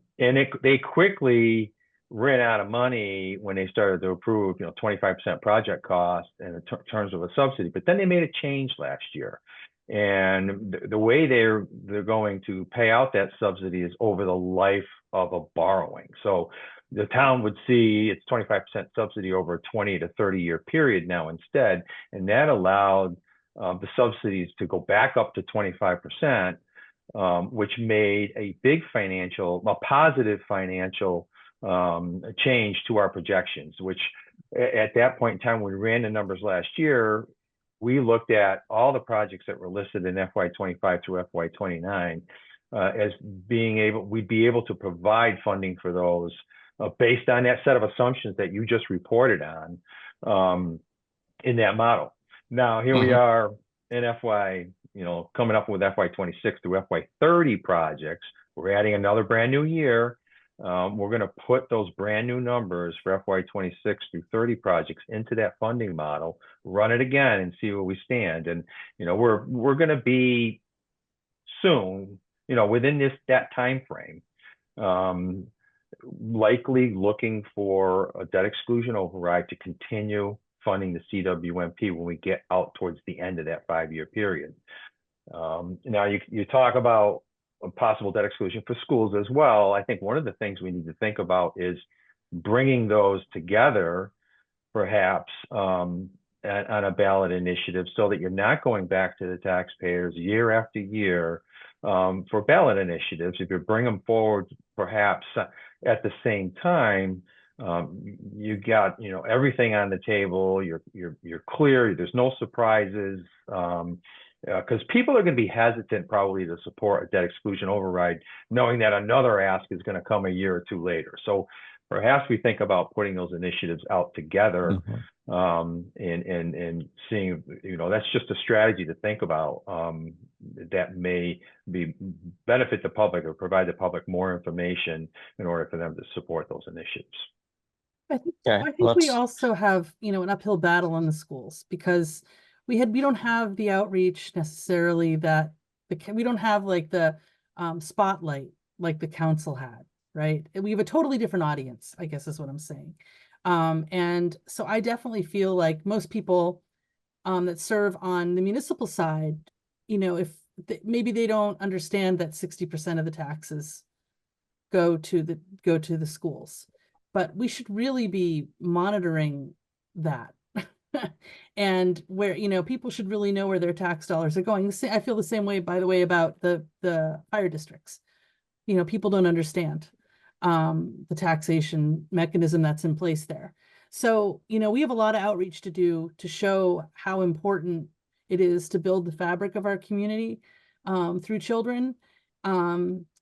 they quickly ran out of money when they started to approve, 25% project cost in terms of a subsidy. But then they made a change last year, and the way they're going to pay out that subsidy is over the life of a borrowing. So the town would see its 25% subsidy over a 20 to 30 year period now instead, and that allowed the subsidies to go back up to 25%, which made a positive financial change to our projections, which at that point in time, when we ran the numbers last year, we looked at all the projects that were listed in FY25 through FY29 as we'd be able to provide funding for those based on that set of assumptions that you just reported on in that model. Now, here we are in coming up with FY26 through FY30 projects. We're adding another brand new year. we're going to put those brand new numbers for FY 26 through 30 projects into that funding model, run it again and see where we stand. And, we're going to be soon, within that time frame, likely looking for a debt exclusion override to continue funding the CWMP when we get out towards the end of that 5-year period. Now you talk about a possible debt exclusion for schools as well. I think one of the things we need to think about is bringing those together, perhaps on a ballot initiative, so that you're not going back to the taxpayers year after year for ballot initiatives. If you bring them forward, perhaps at the same time, you got everything on the table. You're clear. There's no surprises. Because people are going to be hesitant probably to support a debt exclusion override, knowing that another ask is going to come a year or two later. So perhaps we think about putting those initiatives out together, and seeing, that's just a strategy to think about, that may benefit the public or provide the public more information in order for them to support those initiatives. I think we also have, an uphill battle in the schools, because we don't have the outreach necessarily that we don't have like the spotlight like the council had, right? We have a totally different audience, I guess is what I'm saying. And so I definitely feel like most people that serve on the municipal side, if maybe they don't understand that 60% of the taxes go to the schools, but we should really be monitoring that. And where, people should really know where their tax dollars are going. I feel the same way, by the way, about the fire districts. People don't understand the taxation mechanism that's in place there. So, we have a lot of outreach to do to show how important it is to build the fabric of our community through children.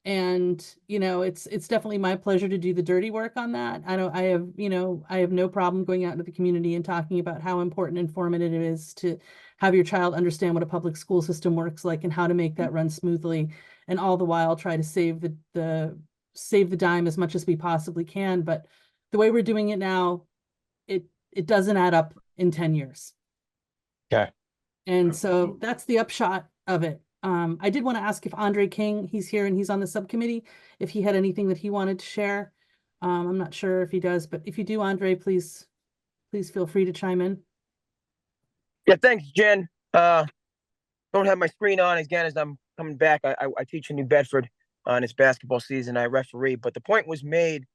And, it's definitely my pleasure to do the dirty work on that. I have no problem going out into the community and talking about how important and informative it is to have your child understand what a public school system works like and how to make that run smoothly, and all the while try to save the dime as much as we possibly can. But the way we're doing it now, it doesn't add up in 10 years. Okay. And so that's the upshot of it. I did want to ask if Andre King, he's here and he's on the subcommittee, if he had anything that he wanted to share. I'm not sure if he does, but if you do, Andre, please feel free to chime in. Yeah, thanks, Jen. Don't have my screen on again as I'm coming back. I teach in New Bedford on its basketball season. I referee, but the point was made,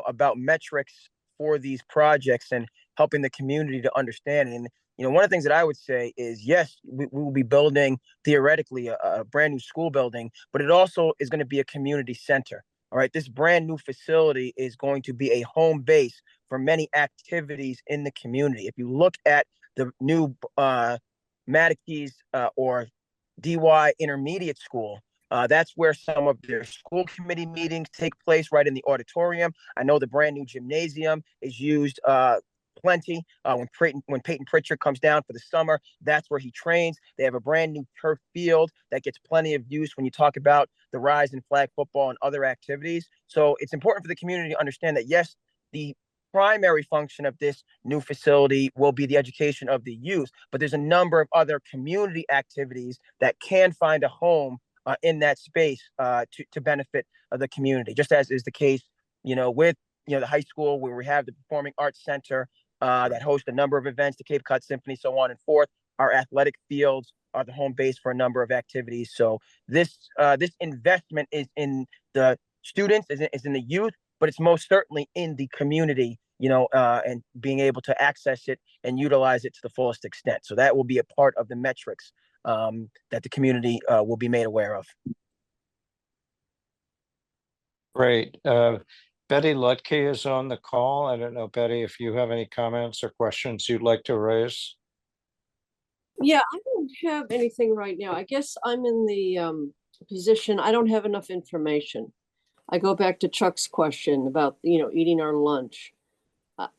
about metrics for these projects and helping the community to understand. And one of the things that I would say is, yes, we will be building theoretically a brand new school building, but it also is going to be a community center. All right, this brand new facility is going to be a home base for many activities in the community. If you look at the new Matikes or DY Intermediate School, that's where some of their school committee meetings take place, right in the auditorium. I know the brand new gymnasium is used plenty. When Peyton Pritchard comes down for the summer, that's where he trains. They have a brand new turf field that gets plenty of use when you talk about the rise in flag football and other activities. So it's important for the community to understand that, yes, the primary function of this new facility will be the education of the youth, but there's a number of other community activities that can find a home in that space to benefit the community, just as is the case, with the high school, where we have the Performing Arts Center that hosts a number of events, the Cape Cod Symphony, so on and forth. Our athletic fields are the home base for a number of activities. So this investment is in the students, is in the youth, but it's most certainly in the community, and being able to access it and utilize it to the fullest extent. So that will be a part of the metrics that the community will be made aware of. Great. Betty Lutke is on the call. I don't know, Betty, if you have any comments or questions you'd like to raise. Yeah, I don't have anything right now. I guess I'm in the position, I don't have enough information. I go back to Chuck's question about, eating our lunch.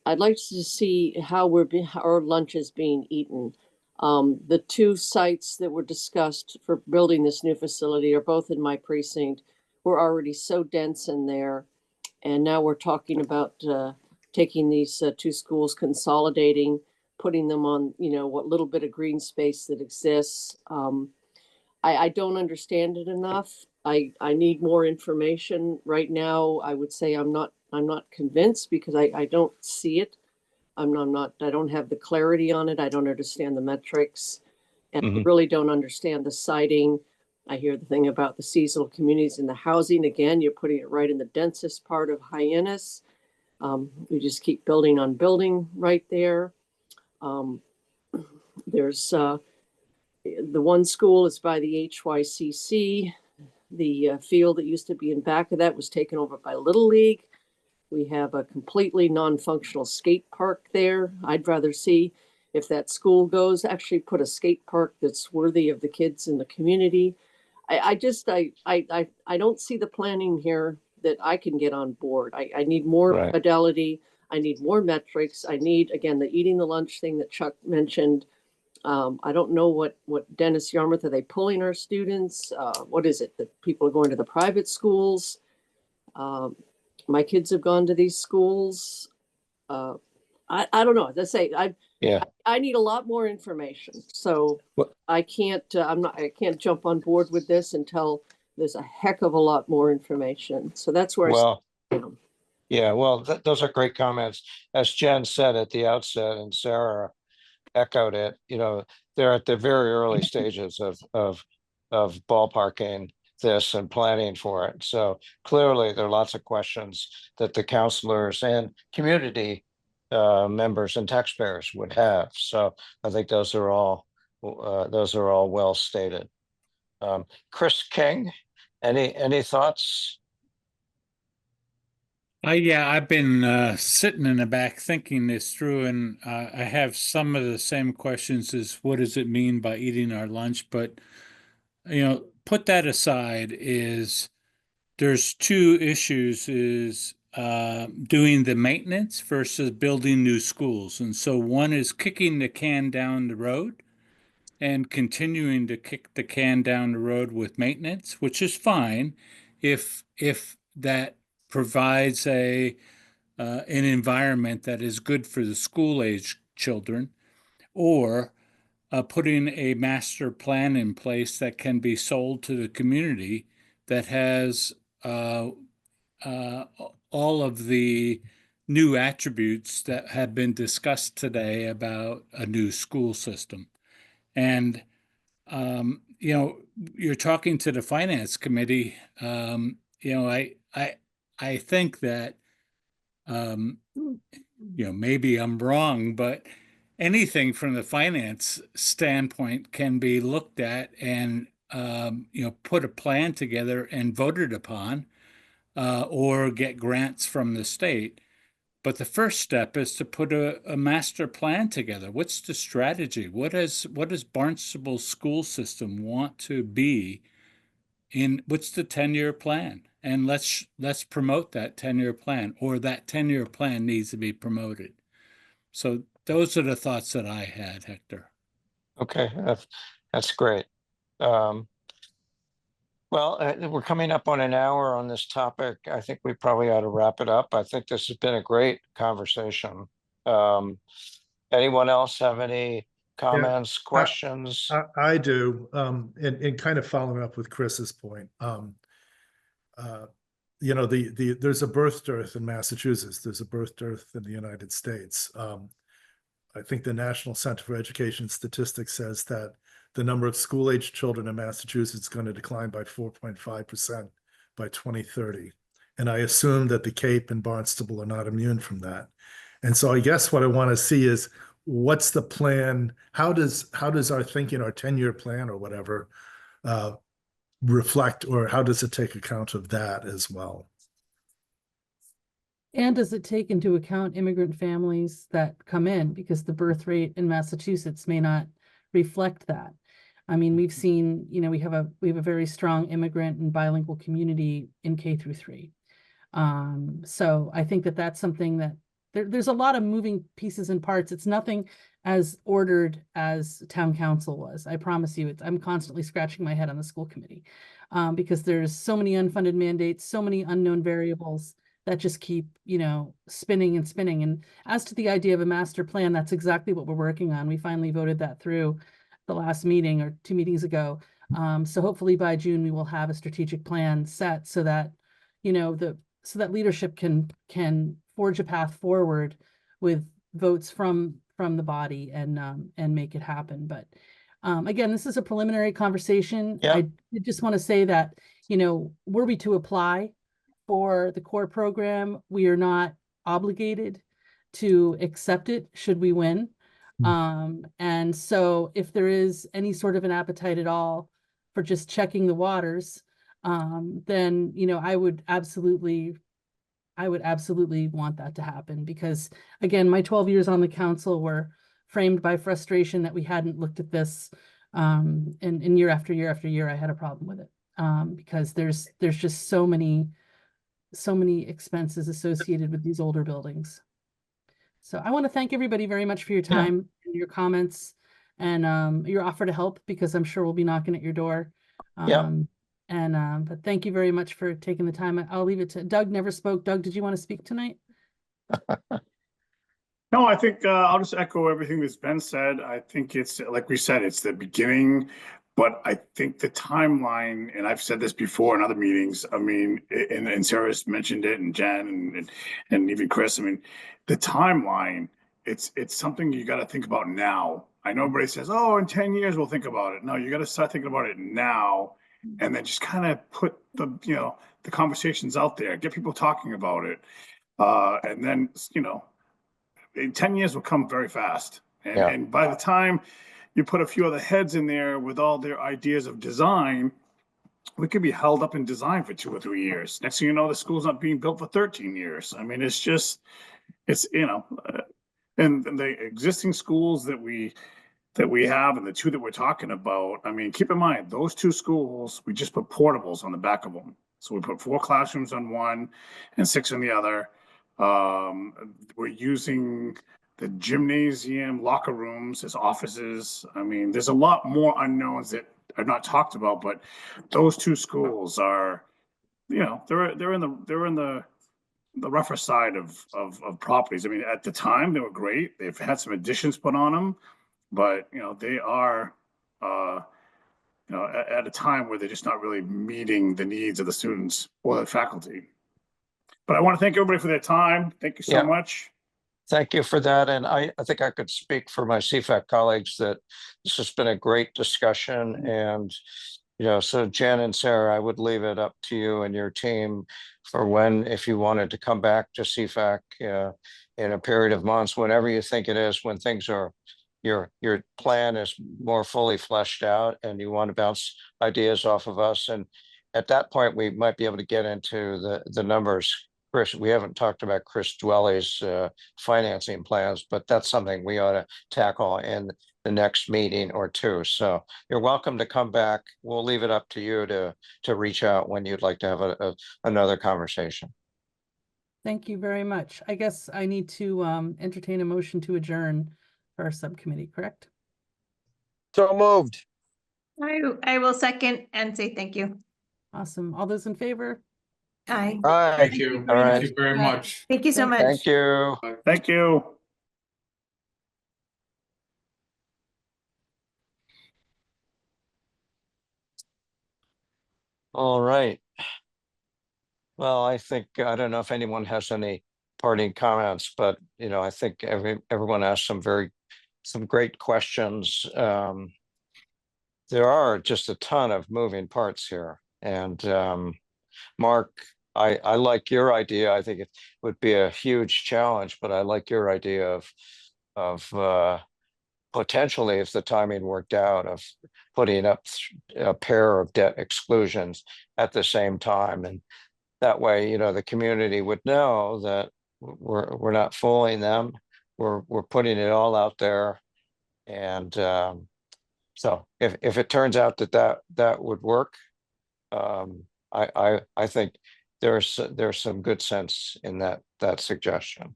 I'd like to see how our lunch is being eaten. The two sites that were discussed for building this new facility are both in my precinct. We're already so dense in there. And now we're talking about taking these two schools, consolidating, putting them on, what little bit of green space that exists. I don't understand it enough. I need more information right now. I would say I'm not convinced because I don't see it. I don't have the clarity on it. I don't understand the metrics, and I really don't understand the siting. I hear the thing about the seasonal communities and the housing. Again, you're putting it right in the densest part of Hyannis. We just keep building on building right there. There's the one school is by the HYCC. The field that used to be in back of that was taken over by Little League. We have a completely non-functional skate park there. I'd rather see, if that school goes, actually put a skate park that's worthy of the kids in the community. I don't see the planning here that I can get on board. I need more Right. fidelity. I need more metrics. I need, again, the eating the lunch thing that Chuck mentioned. I don't know what Dennis Yarmouth, are they pulling our students? What is it, that people are going to the private schools? My kids have gone to these schools. I don't know. Let's say Yeah. I need a lot more information. So Well- I can't jump on board with this until there's a heck of a lot more information. So that's where Well, I stand. yeah, well, those are great comments. As Jen said at the outset, and Sarah echoed it, they're at the very early stages of ballparking this and planning for it. So clearly there are lots of questions that the counselors and community members and taxpayers would have. So I think those are all well stated. Chris King, any thoughts? Yeah, I've been sitting in the back thinking this through, and I have some of the same questions as what does it mean by eating our lunch? But, put that aside, is there's two issues, is doing the maintenance versus building new schools. And so one is kicking the can down the road and continuing to kick the can down the road with maintenance, which is fine if that provides an environment that is good for the school age children, or putting a master plan in place that can be sold to the community that has uh, all of the new attributes that have been discussed today about a new school system. And you're talking to the finance committee. I think that maybe I'm wrong, but anything from the finance standpoint can be looked at and put a plan together and voted upon, or get grants from the state. But the first step is to put a master plan together. What's the strategy? What does Barnstable school system want to be in? What's the 10-year plan? And let's promote that 10-year plan, or that 10-year plan needs to be promoted. So those are the thoughts that I had, Hector. Okay, that's great. Well, we're coming up on an hour on this topic. I think we probably ought to wrap it up. I think this has been a great conversation. Anyone else have any comments, questions? I do, and kind of following up with Chris's point. There's a birth dearth in Massachusetts. There's a birth dearth in the United States. I think the National Center for Education Statistics says that the number of school-age children in Massachusetts is going to decline by 4.5% by 2030. And I assume that the Cape and Barnstable are not immune from that. And so I guess what I want to see is, what's the plan? How does our thinking, our 10-year plan or whatever, reflect, or how does it take account of that as well? And does it take into account immigrant families that come in, because the birth rate in Massachusetts may not reflect that? I mean, we've seen, we have a very strong immigrant and bilingual community in K through 3. So I think that that's something that there's a lot of moving pieces and parts. It's nothing as ordered as town council was. I promise you, I'm constantly scratching my head on the school committee, because there's so many unfunded mandates, so many unknown variables that just keep, spinning and spinning. And as to the idea of a master plan, that's exactly what we're working on. We finally voted that through the last meeting or 2 meetings ago. So hopefully by June, we will have a strategic plan set so that, so that leadership can forge a path forward with votes from the body and make it happen. But again, this is a preliminary conversation. Yeah. I just want to say that, were we to apply for the core program, we are not obligated to accept it should we win. And so if there is any sort of an appetite at all for just checking the waters, then, I would absolutely want that to happen, because again, my 12 years on the council were framed by frustration that we hadn't looked at this. And year after year after year, I had a problem with it. Because there's just so many expenses associated with these older buildings. So I want to thank everybody very much for your time, and your comments, and your offer to help, because I'm sure we'll be knocking at your door. But thank you very much for taking the time. I'll leave it to Doug. Never spoke. Doug, did you want to speak tonight? No, I think I'll just echo everything that's been said. I think it's, like we said, it's the beginning, but I think the timeline, and I've said this before in other meetings, I mean, and Sarah's mentioned it, and Jen, and even Chris, I mean, the timeline, it's something you got to think about now. I know everybody says, oh, in 10 years, we'll think about it. No, you got to start thinking about it now, and then just kind of put the conversations out there, get people talking about it. And then, 10 years will come very fast. And by the time you put a few other heads in there with all their ideas of design, we could be held up in design for 2 or 3 years. Next thing you know, the school's not being built for 13 years. I mean, and the existing schools that we have, and the 2 that we're talking about, I mean, keep in mind, those 2 schools, we just put portables on the back of them. So we put 4 classrooms on one and 6 on the other. We're using the gymnasium, locker rooms as offices. I mean, there's a lot more unknowns that are not talked about, but those 2 schools are, they're in the rougher side of properties. I mean, at the time they were great. They've had some additions put on them, but they are at a time where they're just not really meeting the needs of the students or the faculty. But I want to thank everybody for their time. Thank you so much. Thank you for that. And I think I could speak for my CFAC colleagues that this has been a great discussion. And, so Jen and Sarah, I would leave it up to you and your team for when, if you wanted to come back to CFAC in a period of months, whenever you think it is, when things are, your plan is more fully fleshed out and you want to bounce ideas off of us. And at that point, we might be able to get into the numbers. Chris, we haven't talked about Chris Dwelly's financing plans, but that's something we ought to tackle in the next meeting or 2. So you're welcome to come back. We'll leave it up to you to reach out when you'd like to have another conversation. Thank you very much. I guess I need to entertain a motion to adjourn for our subcommittee, correct? So moved. I will second and say thank you. Awesome. All those in favor? Aye. Aye. Thank you. All right. Thank you very much. Thank you so much. Thank you. Thank you. All right. Well, I think, I don't know if anyone has any parting comments, but, I think everyone asked some great questions. There are just a ton of moving parts here. And Mark, I like your idea. I think it would be a huge challenge, but I like your idea of potentially, if the timing worked out, of putting up a pair of debt exclusions at the same time. And that way, the community would know that we're not fooling them. We're putting it all out there. And so if it turns out that would work, I think there's some good sense in that suggestion.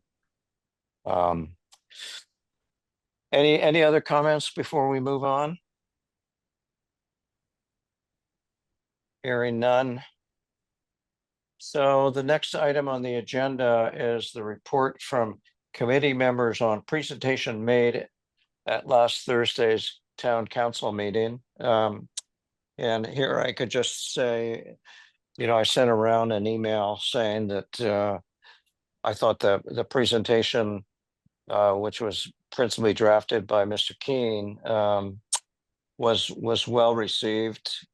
Any other comments before we move on? Hearing none. So the next item on the agenda is the report from committee members on presentation made at last Thursday's town council meeting. And here I could just say, I sent around an email saying that I thought the presentation, which was principally drafted by Mr. Keene, was well received.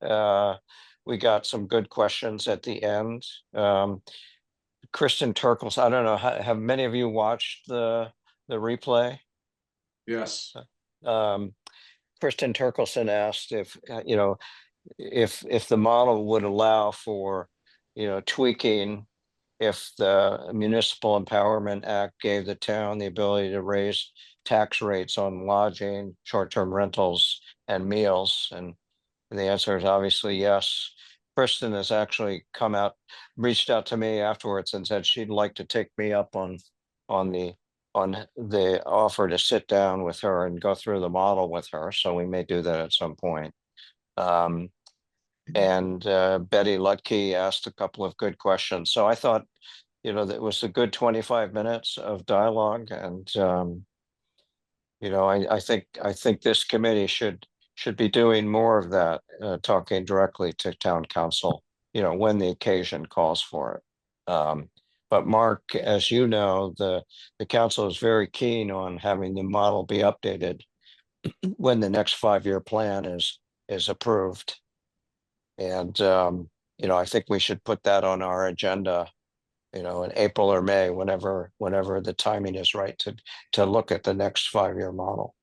We got some good questions at the end. Kristen Turkles, I don't know, have many of you watched the replay? Yes. Kristen Turkelson asked if, if the model would allow for, tweaking if the Municipal Empowerment Act gave the town the ability to raise tax rates on lodging, short-term rentals, and meals. And the answer is obviously yes. Kristen has actually reached out to me afterwards and said she'd like to take me up on the offer to sit down with her and go through the model with her. So we may do that at some point. And Betty Lutke asked a couple of good questions. So I thought, that was a good 25 minutes of dialogue. And, I think this committee should be doing more of that, talking directly to town council, when the occasion calls for it. But Mark, as you know, the council is very keen on having the model be updated when the next 5-year plan is approved. And, I think we should put that on our agenda, in April or May, whenever the timing is right to look at the next 5-year model.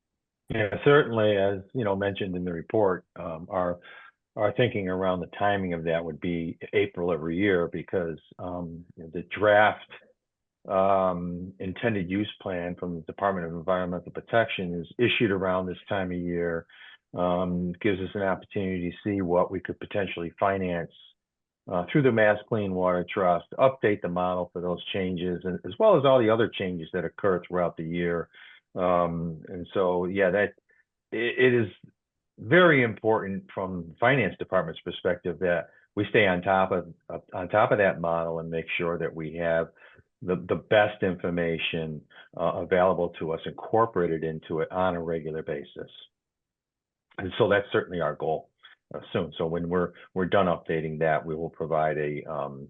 Yeah, certainly, as mentioned in the report, our thinking around the timing of that would be April every year, because the draft intended use plan from the Department of Environmental Protection is issued around this time of year. Gives us an opportunity to see what we could potentially finance through the Mass Clean Water Trust, update the model for those changes, and as well as all the other changes that occur throughout the year. And so, yeah, that it is very important from the finance department's perspective that we stay on top of that model and make sure that we have the best information available to us, incorporated into it on a regular basis. And so that's certainly our goal soon. So when we're done updating that, we will provide a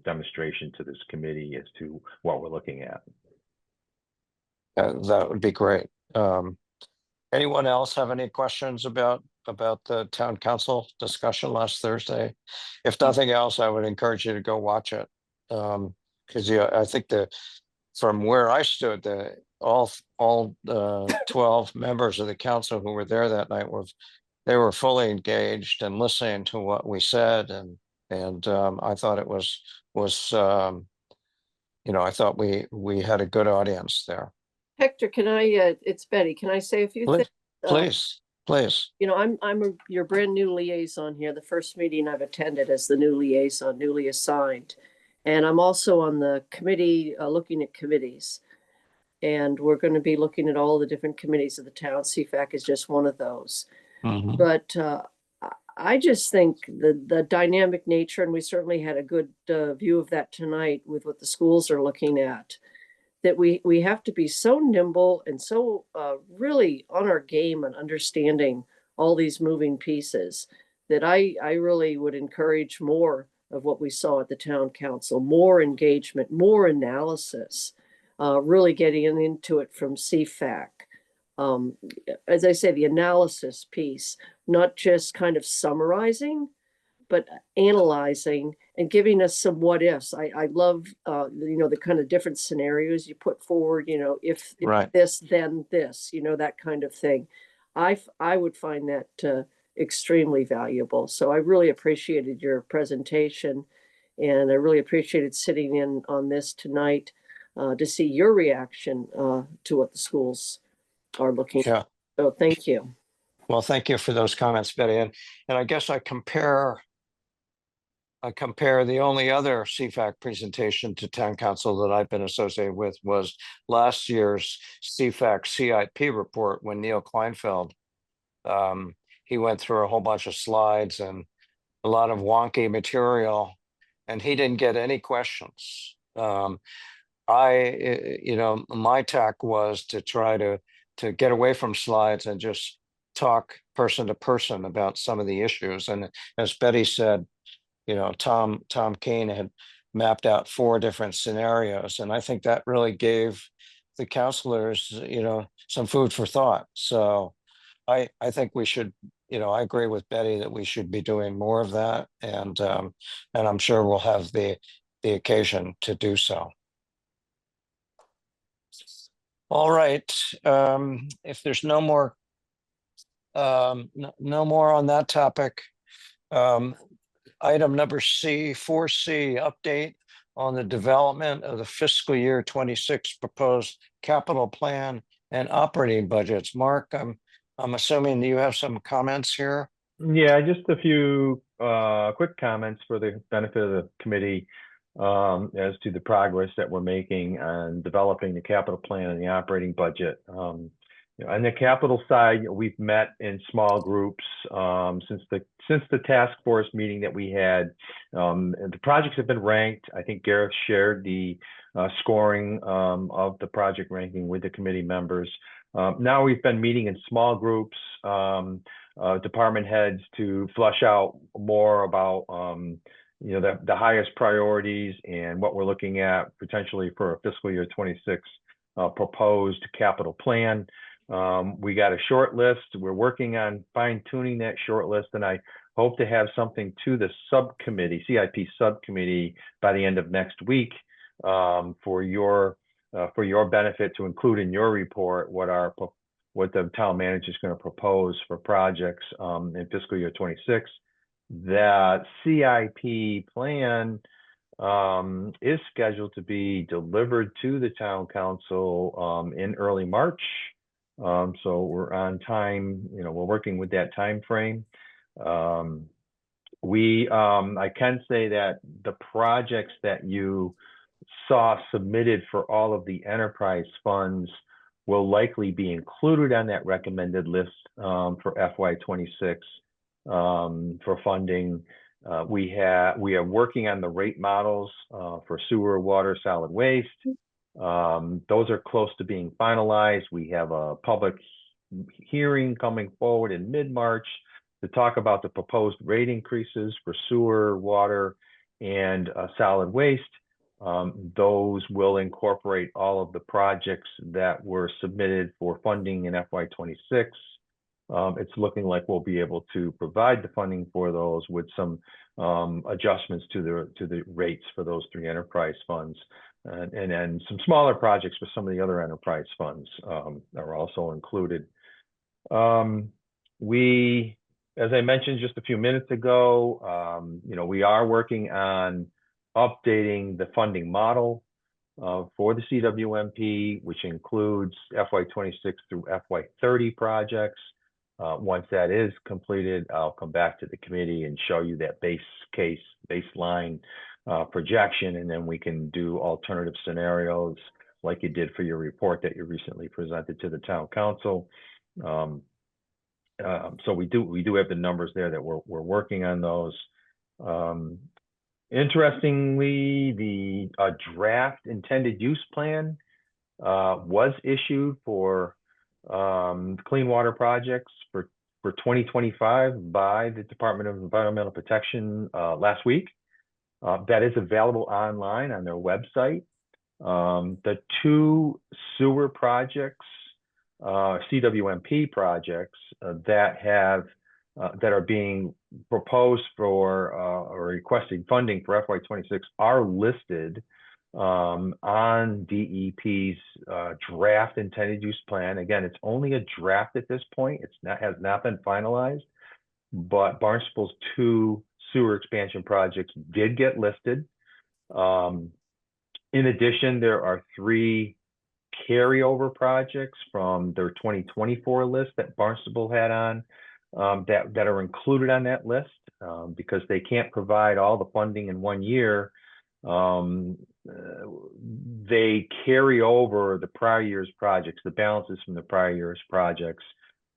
demonstration to this committee as to what we're looking at. That would be great. Anyone else have any questions about the town council discussion last Thursday? If nothing else, I would encourage you to go watch it. Because I think from where I stood, all 12 members of the council who were there that night they were fully engaged and listening to what we said, and I thought it was I thought we had a good audience there. Hector, can I, it's Betty, can I say a few things? Please. I'm your brand new liaison here, the first meeting I've attended as the new liaison, newly assigned. And I'm also on the committee, looking at committees. And we're going to be looking at all the different committees of the town. CFAC is just one of those. Mm-hmm. But I just think the dynamic nature, and we certainly had a good view of that tonight with what the schools are looking at, that we have to be so nimble and so really on our game and understanding all these moving pieces, that I really would encourage more of what we saw at the town council, more engagement, more analysis, really getting into it from CFAC. As I say, the analysis piece, not just kind of summarizing, but analyzing and giving us some what ifs. I love, the kind of different scenarios you put forward, if Right. this, then this, that kind of thing. I would find that extremely valuable. So I really appreciated your presentation, and I really appreciated sitting in on this tonight to see your reaction to what the schools are looking Yeah. at. So thank you. Well, thank you for those comments, Betty. And I guess I compare the only other CFAC presentation to town council that I've been associated with was last year's CFAC CIP report, when Neil Kleinfeld, he went through a whole bunch of slides and a lot of wonky material. and he didn't get any questions. My tack was to try to get away from slides and just talk person to person about some of the issues. And as Betty said, Tom Kane had mapped out 4 different scenarios, and I think that really gave the counselors, some food for thought. So I think we should, I agree with Betty that we should be doing more of that, and I'm sure we'll have the occasion to do so. All right, if there's no more on that topic, item number 4C, update on the development of the fiscal year 26 proposed capital plan and operating budgets. Mark, I'm assuming you have some comments here. Yeah, just a few quick comments for the benefit of the committee as to the progress that we're making on developing the capital plan and the operating budget. On the capital side, we've met in small groups since the task force meeting that we had. The projects have been ranked. I think Gareth shared the scoring of the project ranking with the committee members. Now we've been meeting in small groups, department heads, to flush out more about the highest priorities and what we're looking at potentially for a fiscal year 26 proposed capital plan. We got a short list. We're working on fine tuning that short list, and I hope to have something to the subcommittee, CIP subcommittee, by the end of next week for your benefit, to include in your report what the town manager is going to propose for projects in fiscal year 26. That CIP plan is scheduled to be delivered to the town council in early March. So we're on time, we're working with that time frame. I can say that the projects that you saw submitted for all of the enterprise funds will likely be included on that recommended list for FY26 for funding. We are working on the rate models for sewer, water, solid waste. Those are close to being finalized. We have a public hearing coming forward in mid-March to talk about the proposed rate increases for sewer, water, and solid waste. Those will incorporate all of the projects that were submitted for funding in FY26. It's looking like we'll be able to provide the funding for those with some adjustments to the rates for those 3 enterprise funds. And then some smaller projects for some of the other enterprise funds are also included. As I mentioned just a few minutes ago, we are working on updating the funding model for the CWMP, which includes FY26 through FY30 projects. Once that is completed, I'll come back to the committee and show you that baseline projection, and then we can do alternative scenarios like you did for your report that you recently presented to the town council. So we do have the numbers there that we're working on those. Interestingly, the draft intended use plan was issued for clean water projects for 2025 by the Department of Environmental Protection last week. That is available online on their website. The 2 sewer projects, CWMP projects that are being proposed for or requesting funding for FY26 are listed on DEP's draft intended use plan. Again, it's only a draft at this point. Has not been finalized, but Barnstable's 2 sewer expansion projects did get listed. In addition, there are 3 carryover projects from their 2024 list that Barnstable had on that are included on that list because they can't provide all the funding in one year. They carry over the prior year's projects, the balances from the prior year's projects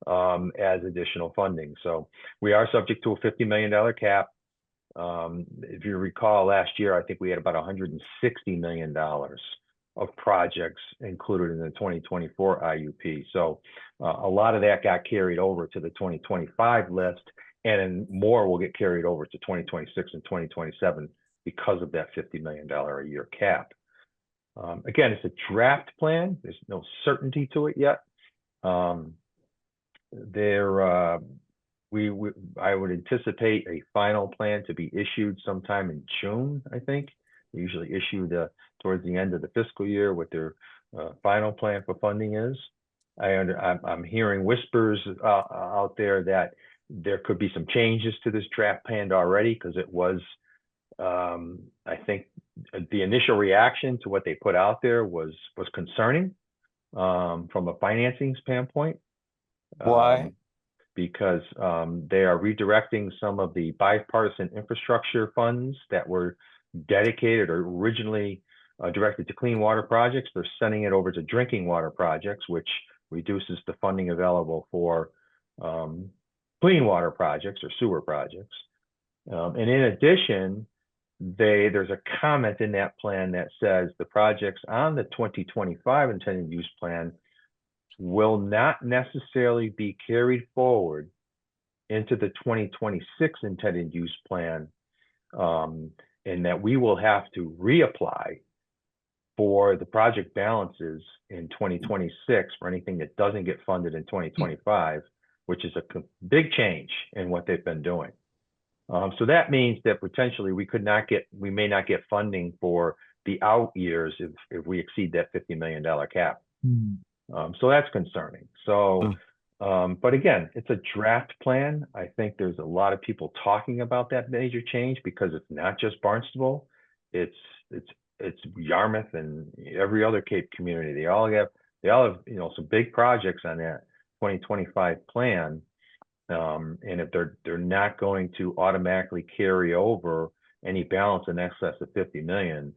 as additional funding. So we are subject to a $50 million cap. If you recall, last year, I think we had about $160 million of projects included in the 2024 IUP. So a lot of that got carried over to the 2025 list, and then more will get carried over to 2026 and 2027 because of that $50 million a year cap. Again, it's a draft plan. There's no certainty to it yet. I would anticipate a final plan to be issued sometime in June, I think. They usually issue towards the end of the fiscal year what their final plan for funding is. I'm hearing whispers out there that there could be some changes to this draft plan already, because it was, I think, the initial reaction to what they put out there was concerning from a financing standpoint. Why? Because they are redirecting some of the bipartisan infrastructure funds that were dedicated or originally directed to clean water projects. They're sending it over to drinking water projects, which reduces the funding available for clean water projects or sewer projects. And in addition, there's a comment in that plan that says the projects on the 2025 intended use plan will not necessarily be carried forward into the 2026 intended use plan, and that we will have to reapply for the project balances in 2026 for anything that doesn't get funded in 2025, which is a big change in what they've been doing. So that means that potentially we may not get funding for the out years if we exceed that $50 million cap. So that's concerning. So, but again, it's a draft plan. I think there's a lot of people talking about that major change because it's not just Barnstable, it's Yarmouth and every other Cape community. They all have some big projects on that 2025 plan. And if they're not going to automatically carry over any balance in excess of 50 million,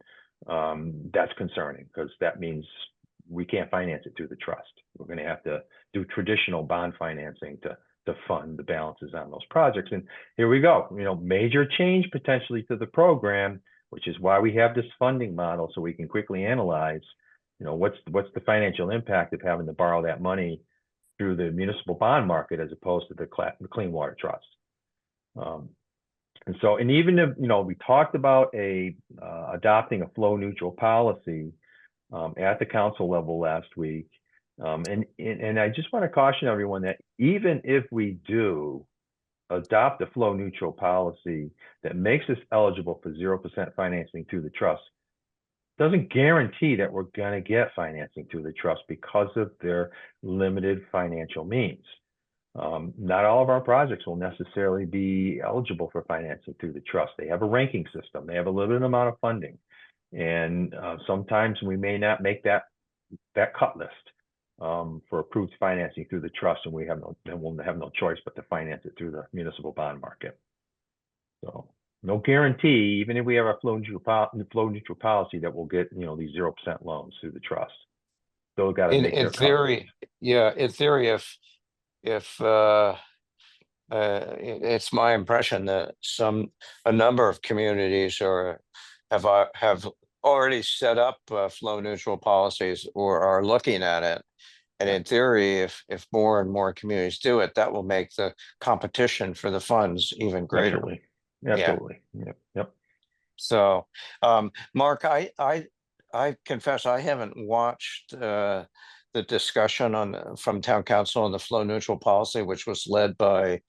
that's concerning, because that means we can't finance it through the trust. We're going to have to do traditional bond financing to fund the balances on those projects. And here we go, major change potentially to the program, which is why we have this funding model, so we can quickly analyze, what's the financial impact of having to borrow that money through the municipal bond market as opposed to the Clean Water Trust. And even if, we talked about adopting a flow neutral policy at the council level last week. And I just want to caution everyone that even if we do adopt a flow neutral policy that makes us eligible for 0% financing through the trust, doesn't guarantee that we're going to get financing through the trust because of their limited financial means. Not all of our projects will necessarily be eligible for financing through the trust. They have a ranking system. They have a limited amount of funding. And sometimes we may not make that cut list for approved financing through the trust, and we'll have no choice but to finance it through the municipal bond market. So no guarantee, even if we have a flow neutral policy, that we'll get these 0% loans through the trust. Still got to make in theory, in theory, if it's my impression that a number of communities have already set up flow neutral policies or are looking at it. And in theory, if more and more communities do it, that will make the competition for the funds even greater. Absolutely. Yep. So, Mark, I confess I haven't watched the discussion from town council on the flow neutral policy, which was led by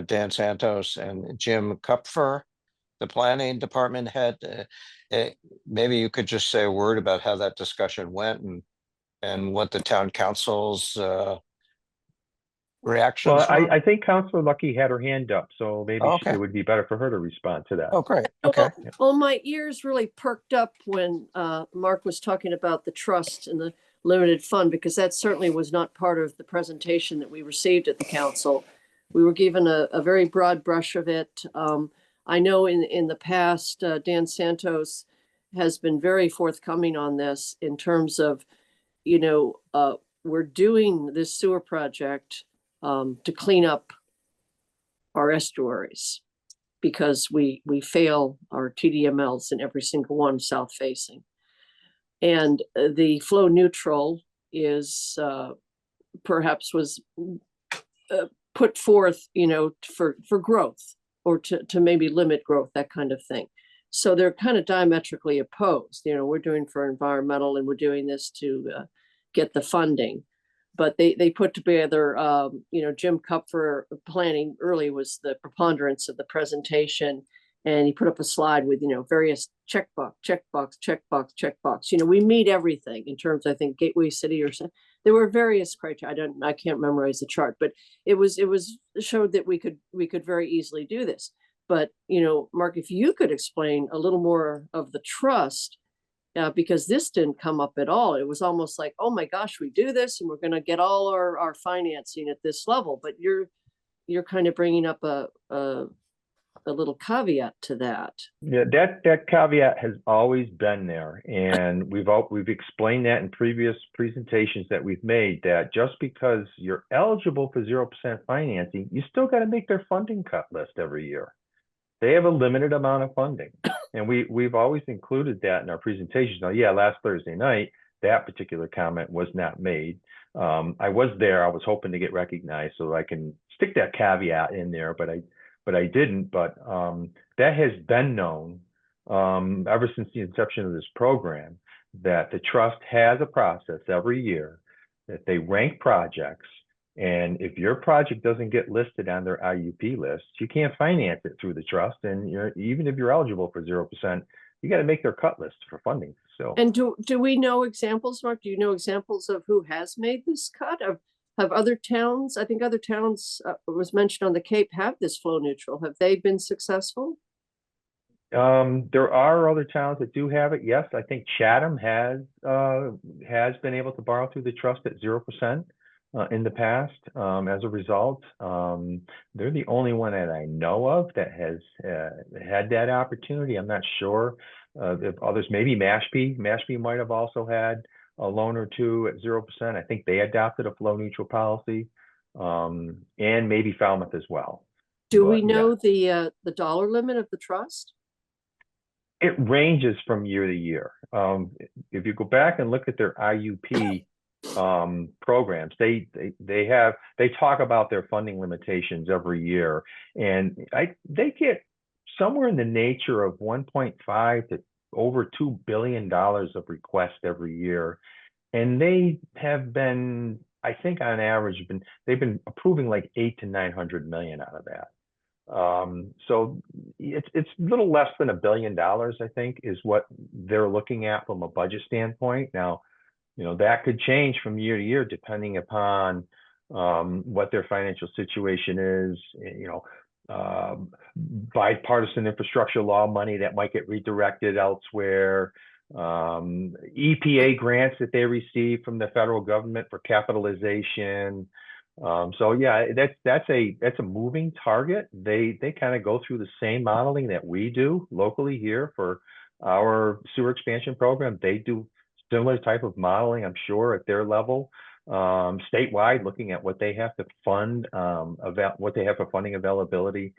Dan Santos and Jim Kupfer, the planning department head. Maybe you could just say a word about how that discussion went and what the town council's reactions Well, were. I think Councilor Lucky had her hand up, so maybe it would be better for her to respond to that. Oh, great. Okay. Well, my ears really perked up when Mark was talking about the trust and the limited fund, because that certainly was not part of the presentation that we received at the council. We were given a very broad brush of it. I know in the past, Dan Santos has been very forthcoming on this in terms of, we're doing this sewer project to clean up our estuaries. because we fail our TDMLs in every single one south facing. And the flow neutral is perhaps was put forth, you know, for growth or to maybe limit growth, that kind of thing. So they're kind of diametrically opposed. You know, we're doing for environmental and we're doing this to get the funding. But they put together, you know, Jim Kupfer planning early was the preponderance of the presentation. And he put up a slide with, you know, various checkbox. You know, we meet everything in terms, I think, Gateway City or something. There were various criteria. I can't memorize the chart, but it showed that we could very easily do this. But, you know, Mark, if you could explain a little more of the trust, because this didn't come up at all. It was almost like, oh my gosh, we do this and we're going to get all our financing at this level. But you're kind of bringing up a little caveat to that. Yeah, that caveat has always been there, and we've explained that in previous presentations that we've made, that just because you're eligible for 0% financing, you still got to make their funding cut list every year. They have a limited amount of funding, and we've always included that in our presentations. Now, yeah, last Thursday night, that particular comment was not made. I was there. I was hoping to get recognized so I can stick that caveat in there, but I didn't. But that has been known ever since the inception of this program, that the trust has a process every year that they rank projects. And if your project doesn't get listed on their IUP list, you can't finance it through the trust. And even if you're eligible for 0%, you got to make their cut list for funding. So, and do we know examples, Mark? Do you know examples of who has made this cut? Have other towns? I think other towns was mentioned on the Cape have this flow neutral. Have they been successful? There are other towns that do have it. Yes, I think Chatham has been able to borrow through the trust at 0%. In the past, as a result, they're the only one that I know of that has had that opportunity. I'm not sure if others, maybe Mashpee might have also had a loan or two at 0%. I think they adopted a flow neutral policy, and maybe Falmouth as well. Do we know the dollar limit of the trust? It ranges from year to year. If you go back and look at their IUP programs, they talk about their funding limitations every year, and they get somewhere in the nature of 1.5 to over $2 billion of requests every year, and they have been, I think on average, they've been approving like 800 to 900 million out of that. So it's a little less than $1 billion, I think, is what they're looking at from a budget standpoint. Now, you know, that could change from year to year depending upon what their financial situation is. You know, bipartisan infrastructure law money that might get redirected elsewhere, EPA grants that they receive from the federal government for capitalization. So yeah, that's a moving target. They kind of go through the same modeling that we do locally here for our sewer expansion program. They do similar type of modeling, I'm sure, at their level, statewide, looking at what they have to fund, about what they have for funding availability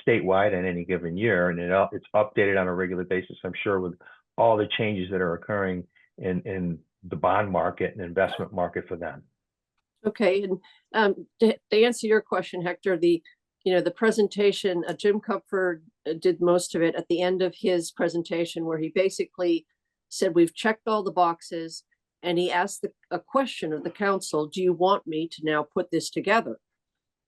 statewide in any given year, and it's updated on a regular basis, I'm sure, with all the changes that are occurring in the bond market and investment market for them. Okay, and to answer your question, Hector, the presentation, Jim Kupfer did most of it at the end of his presentation, where he basically said, we've checked all the boxes, and he asked a question of the council, do you want me to now put this together?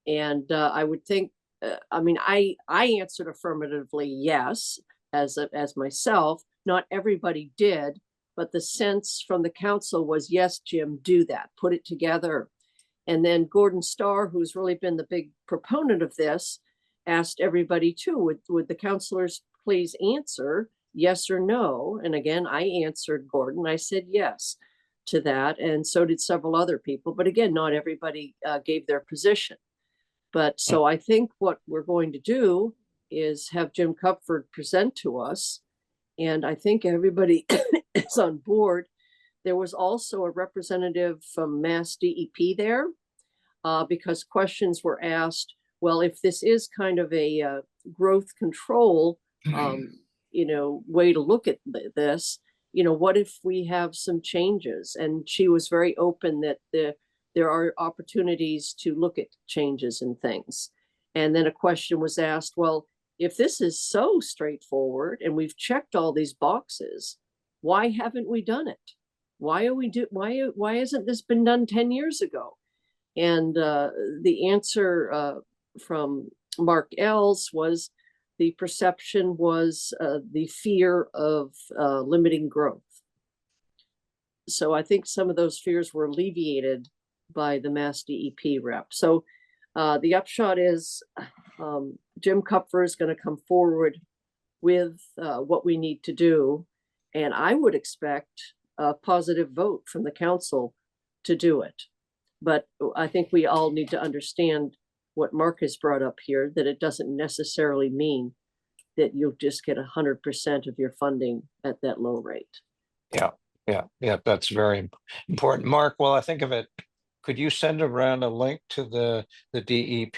And I would think, I answered affirmatively yes, as myself. Not everybody did, but the sense from the council was, yes, Jim, do that, put it together. And then Gordon Starr, who's really been the big proponent of this, asked everybody too, would the councilors please answer yes or no? And again, I answered Gordon. I said yes to that. And so did several other people. But again, not everybody gave their position. But so I think what we're going to do is have Jim Kupfer present to us. And I think everybody is on board. There was also a representative from Mass DEP there because questions were asked, well, if this is kind of a growth control, way to look at this, what if we have some changes? And she was very open that there are opportunities to look at changes and things. And then a question was asked, well, if this is so straightforward and we've checked all these boxes, why haven't we done it? Why hasn't this been done 10 years ago? And the answer from Mark Els was the perception was the fear of limiting growth. So I think some of those fears were alleviated by the Mass DEP rep. So the upshot is Jim Kupfer is going to come forward with what we need to do. And I would expect a positive vote from the council to do it. But I think we all need to understand what Mark has brought up here, that it doesn't necessarily mean that you'll just get 100% of your funding at that low rate. Yeah, that's very important. Mark, while I think of it, could you send around a link to the DEP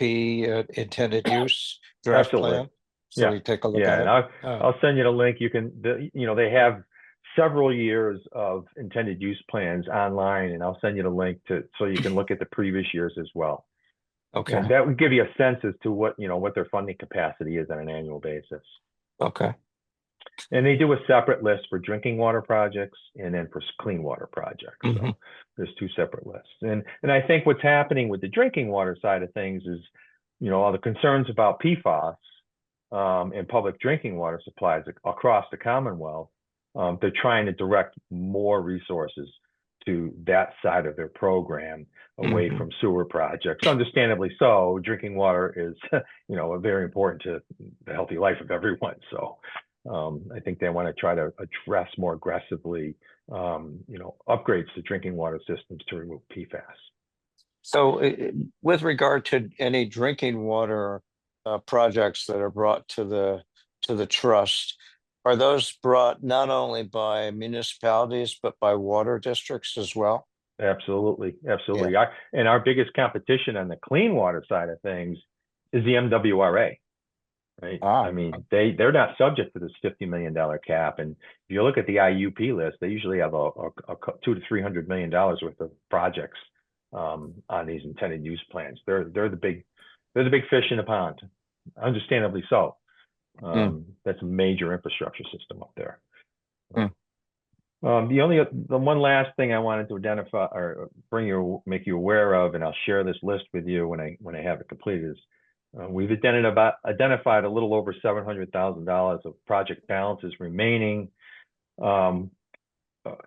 intended use draft Absolutely. plan? So we take a look at and it. I'll send you the link. You can, they have several years of intended use plans online, and I'll send you the link so you can look at the previous years as well. Okay. And that would give you a sense as to what their funding capacity is on an annual basis. Okay. And they do a separate list for drinking water projects and then for clean water projects. So there's two separate lists. And I think what's happening with the drinking water side of things is, all the concerns about PFAS and public drinking water supplies across the Commonwealth, they're trying to direct more resources to that side of their program away from sewer projects. Understandably so. Drinking water is, very important to the healthy life of everyone. So I think they want to try to address more aggressively, upgrades to drinking water systems to remove PFAS. So with regard to any drinking water projects that are brought to the trust, are those brought not only by municipalities, but by water districts as well? Absolutely. And our biggest competition on the clean water side of things is the MWRA. Right. I mean, they're not subject to this $50 million cap. And if you look at the IUP list, they usually have a $200 to $300 million worth of projects on these intended use plans. They're the big fish in the pond, understandably so. That's a major infrastructure system up there. The one last thing I wanted to identify or make you aware of, and I'll share this list with you when I have it completed, is we've identified a little over $700,000 of project balances remaining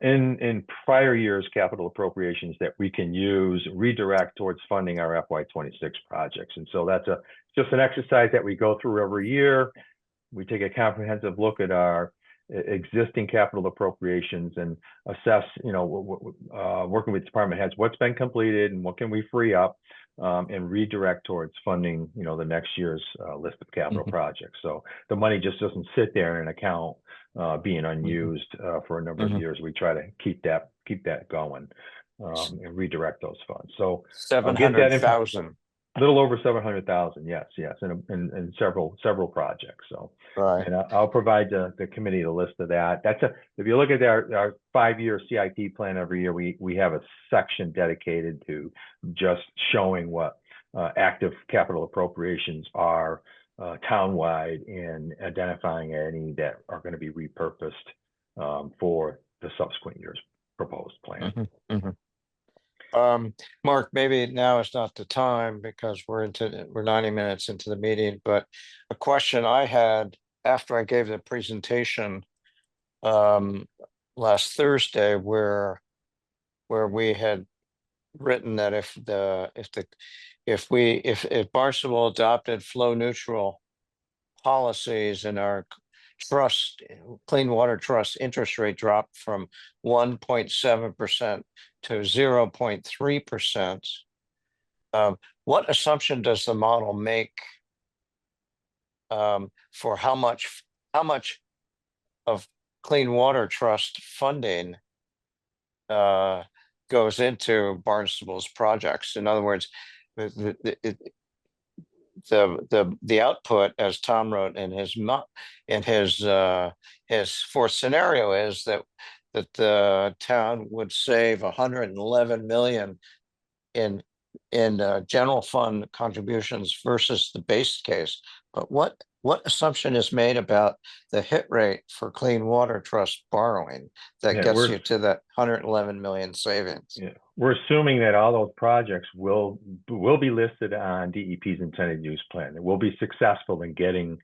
in prior years' capital appropriations that we can redirect towards funding our FY26 projects. And so that's just an exercise that we go through every year. We take a comprehensive look at our existing capital appropriations and assess, working with department heads, what's been completed and what can we free up and redirect towards funding, the next year's list of capital projects. So the money just doesn't sit there in an account being unused for a number of years. We try to keep that going and redirect those funds. So 700,000. A little over 700,000, yes, and several projects. So, and I'll provide the committee a list of that. If you look at our 5-year CIP plan every year, we have a section dedicated to just showing what active capital appropriations are townwide and identifying any that are going to be repurposed for the subsequent year's proposed plan. Mark, maybe now is not the time because we're 90 minutes into the meeting, but a question I had after I gave the presentation last Thursday where we had written that if Barnstable adopted flow neutral policies and our clean water trust interest rate dropped from 1.7% to 0.3%. What assumption does the model make for how much of clean water trust funding goes into Barnstable's projects? In other words, the output, as Tom wrote in his fourth scenario, is that the town would save 111 million in general fund contributions versus the base case. But what assumption is made about the hit rate for Clean Water Trust borrowing that Yeah, gets you to that 111 million savings? Yeah, we're assuming that all those projects will be listed on DEP's intended use plan. It will be successful in getting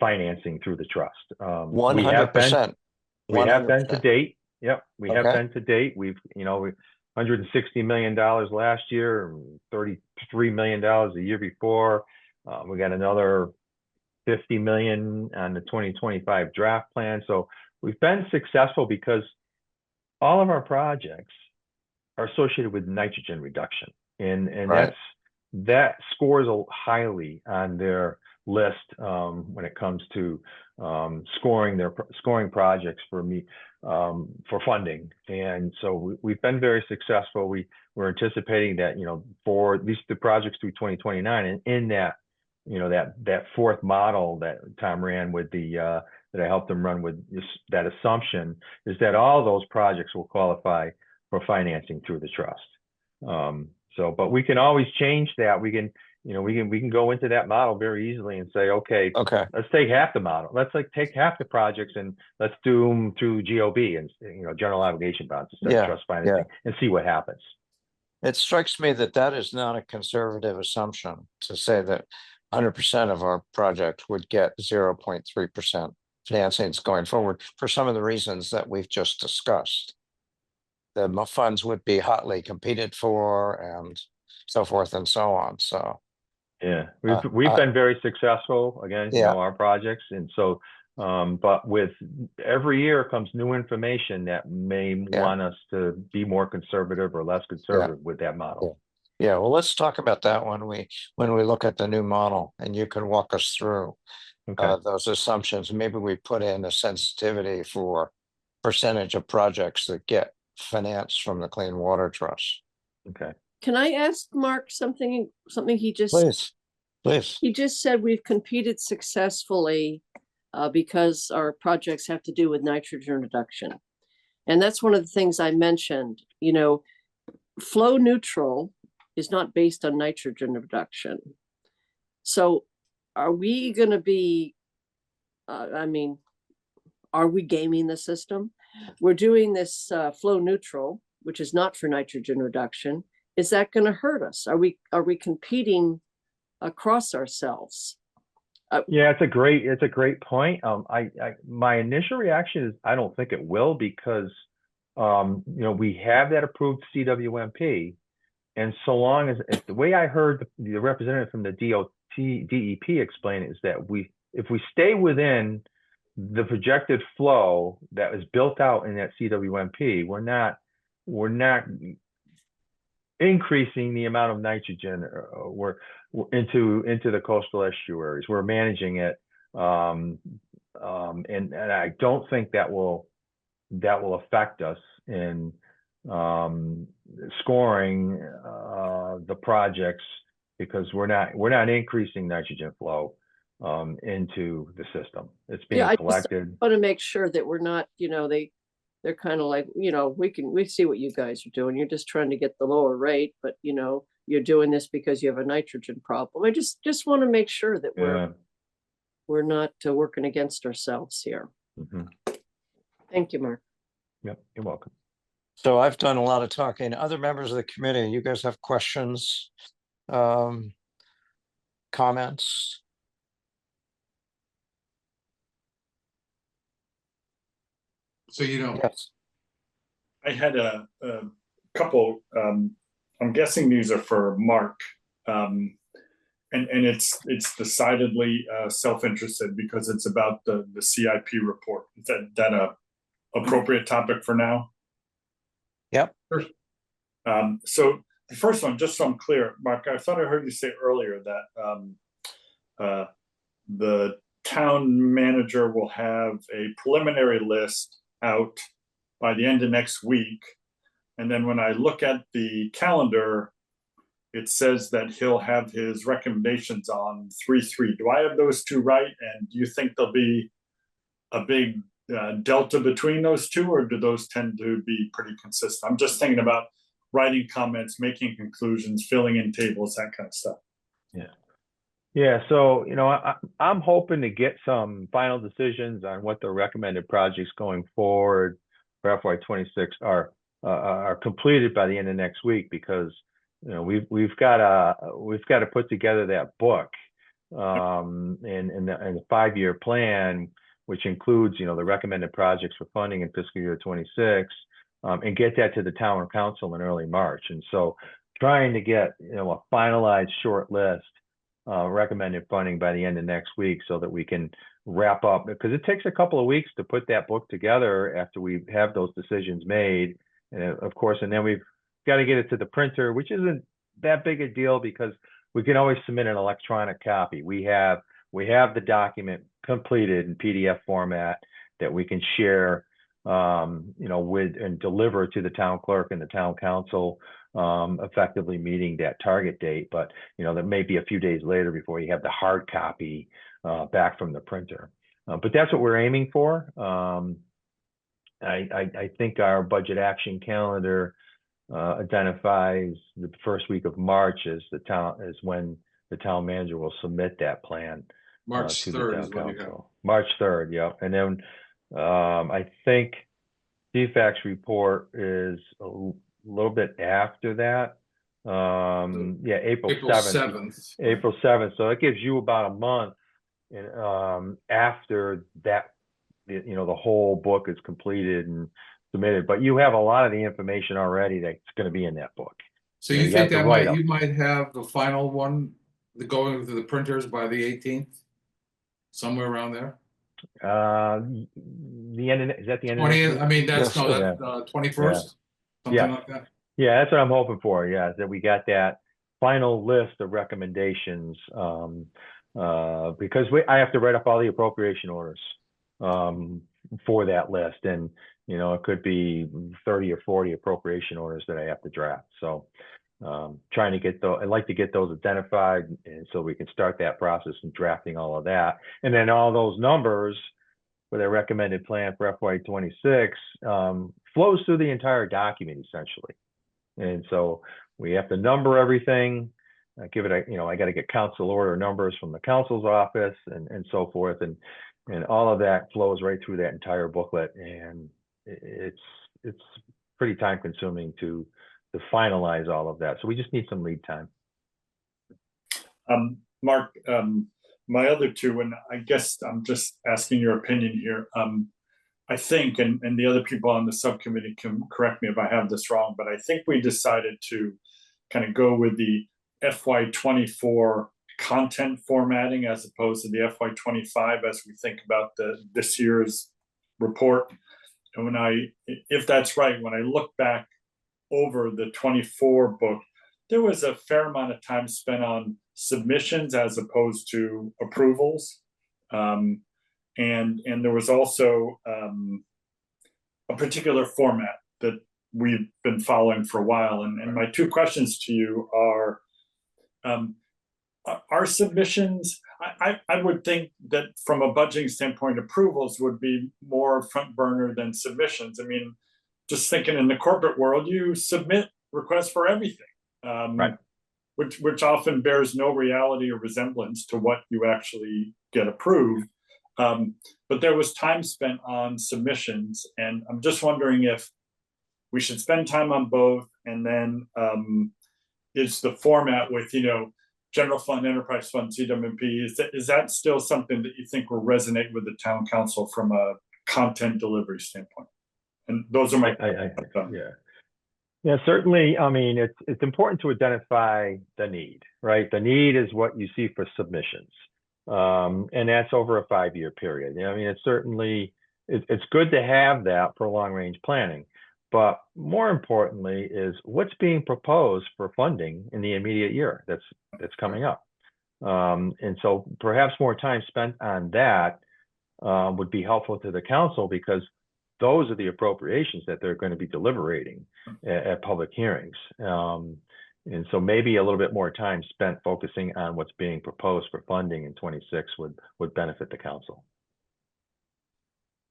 financing through the trust. 100%. We have been to date. Yep, we have Okay. been to date. We've, $160 million last year, $33 million the year before. We got another 50 million on the 2025 draft plan. So we've been successful because all of our projects are associated with nitrogen reduction, and Right. that scores highly on their list when it comes to scoring projects for funding. And so we've been very successful. We're anticipating that, for at least the projects through 2029, and in that, that fourth model that Tom ran with that I helped him run with that assumption is that all those projects will qualify for financing through the trust. But we can always change that. We can go into that model very easily and say, okay, let's take half the model. Let's take half the projects and let's do them through GOB and general obligation bonds instead of trust financing and see what happens. It strikes me that is not a conservative assumption to say that 100% of our project would get 0.3% financings going forward for some of the reasons that we've just discussed. The funds would be hotly competed for and so forth and so on. So yeah, we've been very successful again, our projects. And so, but with every year comes new information that may want us to be more conservative or less conservative with that model. Yeah, well, let's talk about that when we look at the new model, and you can walk us through those assumptions. Maybe we put in a sensitivity for percentage of projects that get financed from the Clean Water Trust. Okay. Can I ask Mark something he just Please. He just said we've competed successfully because our projects have to do with nitrogen reduction. And that's one of the things I mentioned. Flow neutral is not based on nitrogen reduction. So are we going to be, are we gaming the system? We're doing this flow neutral, which is not for nitrogen reduction. Is that going to hurt us? Are we competing across ourselves? Yeah, it's a great point. My initial reaction is I don't think it will, because we have that approved CWMP, and so long as the way I heard the representative from the DEP explain it is that if we stay within the projected flow that was built out in that CWMP, we're not increasing the amount of nitrogen we're into the coastal estuaries. We're managing it, and I don't think that will affect us in scoring the projects, because we're not increasing nitrogen flow into the system. It's being collected. I just want to make sure that we're not, they're kind of like, we see what you guys are doing. You're just trying to get the lower rate, but you're doing this because you have a nitrogen problem. I just want to make sure that we're not working against ourselves here. Thank you, Mark. Yep, you're welcome. So I've done a lot of talking. Other members of the committee, you guys have questions, comments? So Yes. I had a couple, I'm guessing these are for Mark. And it's decidedly self-interested because it's about the CIP report. Is that a appropriate topic for now? Yep. So the first one, just so I'm clear, Mark, I thought I heard you say earlier that the town manager will have a preliminary list out by the end of next week. And then when I look at the calendar, it says that he'll have his recommendations on 3.3. Do I have those two right? And do you think there'll be a big delta between those two, or do those tend to be pretty consistent? I'm just thinking about writing comments, making conclusions, filling in tables, that kind of stuff. Yeah. Yeah, so I'm hoping to get some final decisions on what the recommended projects going forward for FY26 are completed by the end of next week, because we've got to put together that book and the 5-year plan, which includes the recommended projects for funding in fiscal year 26, and get that to the town council in early March. And so trying to get a finalized short list recommended funding by the end of next week, so that we can wrap up, because it takes a couple of weeks to put that book together after we have those decisions made. And of course, and then we've got to get it to the printer, which isn't that big a deal, because we can always submit an electronic copy. We have the document completed in PDF format that we can share with and deliver to the town clerk and the town council, effectively meeting that target date. But that may be a few days later before you have the hard copy back from the printer. But that's what we're aiming for. I think our budget action calendar identifies the first week of March as when the town manager will submit that plan March to the 3rd town is when you council. March 3rd, yeah. And then I think DFAC's report is a little bit after that. Yeah, April 7th. April 7th. So it gives you about a month after that, the whole book is completed and submitted. But you have a lot of the information already that's going to be in that book. So you think that you might have the final one going to the printers by the 18th, somewhere around there? The end of, is that the end 20th? of the I mean, that's yes, no, that's 21st, something like that. Yeah, that's what I'm hoping for. Yeah, that we got that final list of recommendations, because I have to write up all the appropriation orders for that list, and it could be 30 or 40 appropriation orders that I have to draft. So trying to get those, I'd like to get those identified, and so we can start that process and drafting all of that. And then all those numbers for their recommended plan for FY26 flows through the entire document essentially. And so we have to number everything, give it I got to get council order numbers from the council's office and so forth. And all of that flows right through that entire booklet. And it's pretty time consuming to finalize all of that. So we just need some lead time. Mark, my other two, and I guess I'm just asking your opinion here. I think, and the other people on the subcommittee can correct me if I have this wrong, but I think we decided to kind of go with the FY24 content formatting as opposed to the FY25 as we think about this year's report. And if that's right, when I look back over the 24 book, there was a fair amount of time spent on submissions as opposed to approvals. And there was also a particular format that we've been following for a while. And my two questions to you are submissions, I would think that from a budgeting standpoint, approvals would be more front burner than submissions. I mean, just thinking in the corporate world, you submit requests for everything, right. which often bears no reality or resemblance to what you actually get approved. But there was time spent on submissions, and I'm just wondering if we should spend time on both, and then is the format with general fund, enterprise fund, CWMP, is that still something that you think will resonate with the town council from a content delivery standpoint? And those are my yeah, certainly. I mean, it's important to identify the need, right? The need is what you see for submissions. And that's over a 5-year period. I mean, it's good to have that for long range planning, but more importantly is what's being proposed for funding in the immediate year that's coming up. And so perhaps more time spent on that would be helpful to the council, because those are the appropriations that they're going to be deliberating at public hearings. And so maybe a little bit more time spent focusing on what's being proposed for funding in 26 would benefit the council.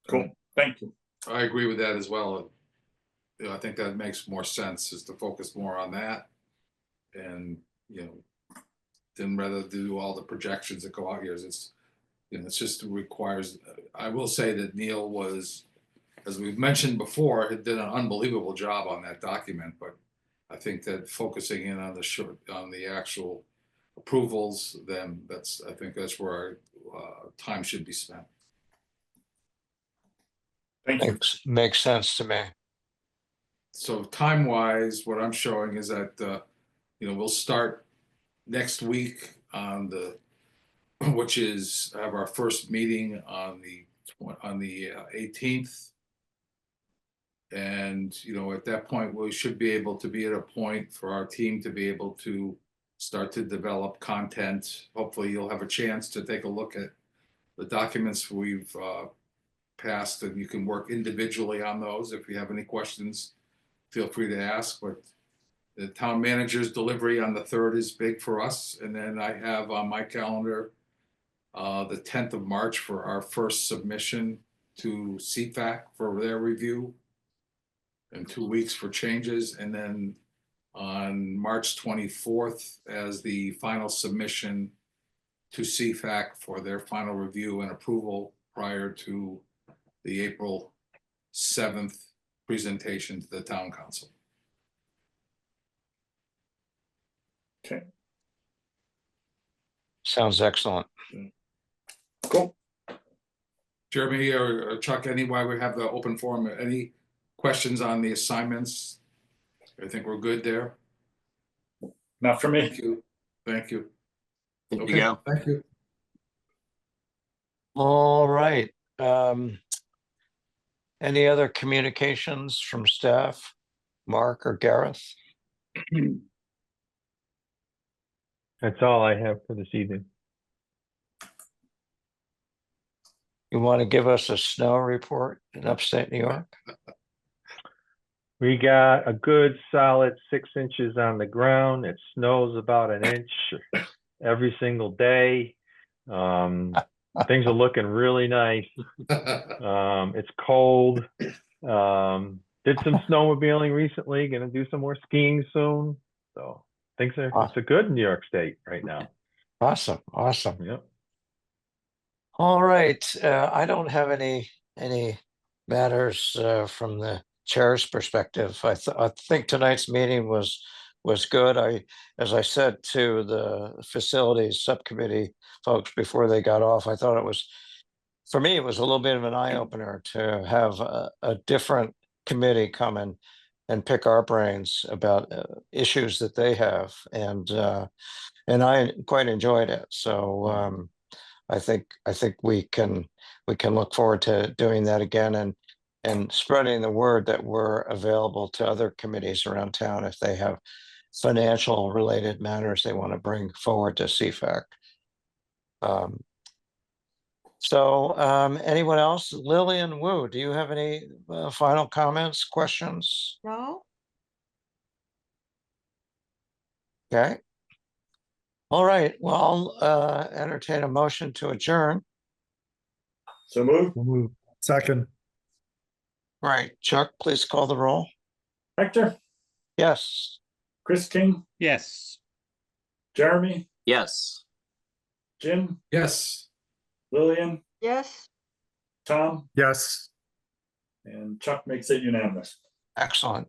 Cool, thank you. I agree with that as well. You know, I think that makes more sense, is to focus more on that. And, you know, then rather do all the projections that go out years. It's, you know, it's just requires, I will say that Neil was, as we've mentioned before, had done an unbelievable job on that document, but I think that focusing in on the actual approvals, then I think that's where our time should be spent. Thank you. Makes sense to me. So time-wise, what I'm showing is that, you know, we'll start next week on which is have our first meeting on the 18th. And, you know, at that point, we should be able to be at a point for our team to be able to start to develop content. Hopefully you'll have a chance to take a look at the documents we've passed, and you can work individually on those. If you have any questions, feel free to ask. But the town manager's delivery on the 3rd is big for us. And then I have on my calendar the 10th of March for our first submission to CFAC for their review, and 2 weeks for changes. And then on March 24th as the final submission to CFAC for their final review and approval prior to the April 7th presentation to the town council. Okay. Sounds excellent. Cool. Jeremy or Chuck, while we have the open forum, any questions on the assignments? I think we're good there. Not for me. Thank you. Thank you. There Okay, you go. thank you. All right. Any other communications from staff, Mark or Gareth? That's all I have for this evening. You want to give us a snow report in upstate New York? We got a good solid 6 inches on the ground. It snows about an inch every single day. Things are looking really nice. It's cold. Did some snowmobiling recently. Gonna do some more skiing soon. So things are it's a good New York State right now. Awesome. Yep. All right. I don't have any matters from the chair's perspective. I think tonight's meeting was good. As I said to the facilities subcommittee folks before they got off, I thought for me, it was a little bit of an eye opener to have a different committee come in and pick our brains about issues that they have, and I quite enjoyed it. So I think we can look forward to doing that again and spreading the word that we're available to other committees around town if they have financial related matters they want to bring forward to CFAC. Anyone else? Lillian Wu, do you have any final comments, questions? No? Okay. All right. Well, I'll entertain a motion to adjourn. So move. Second. Right. Chuck, please call the roll. Hector, Yes. Chris King, Yes. Jeremy, Yes. Jim, Yes. Lillian, Yes? Tom, Yes. and Chuck makes it unanimous. Excellent.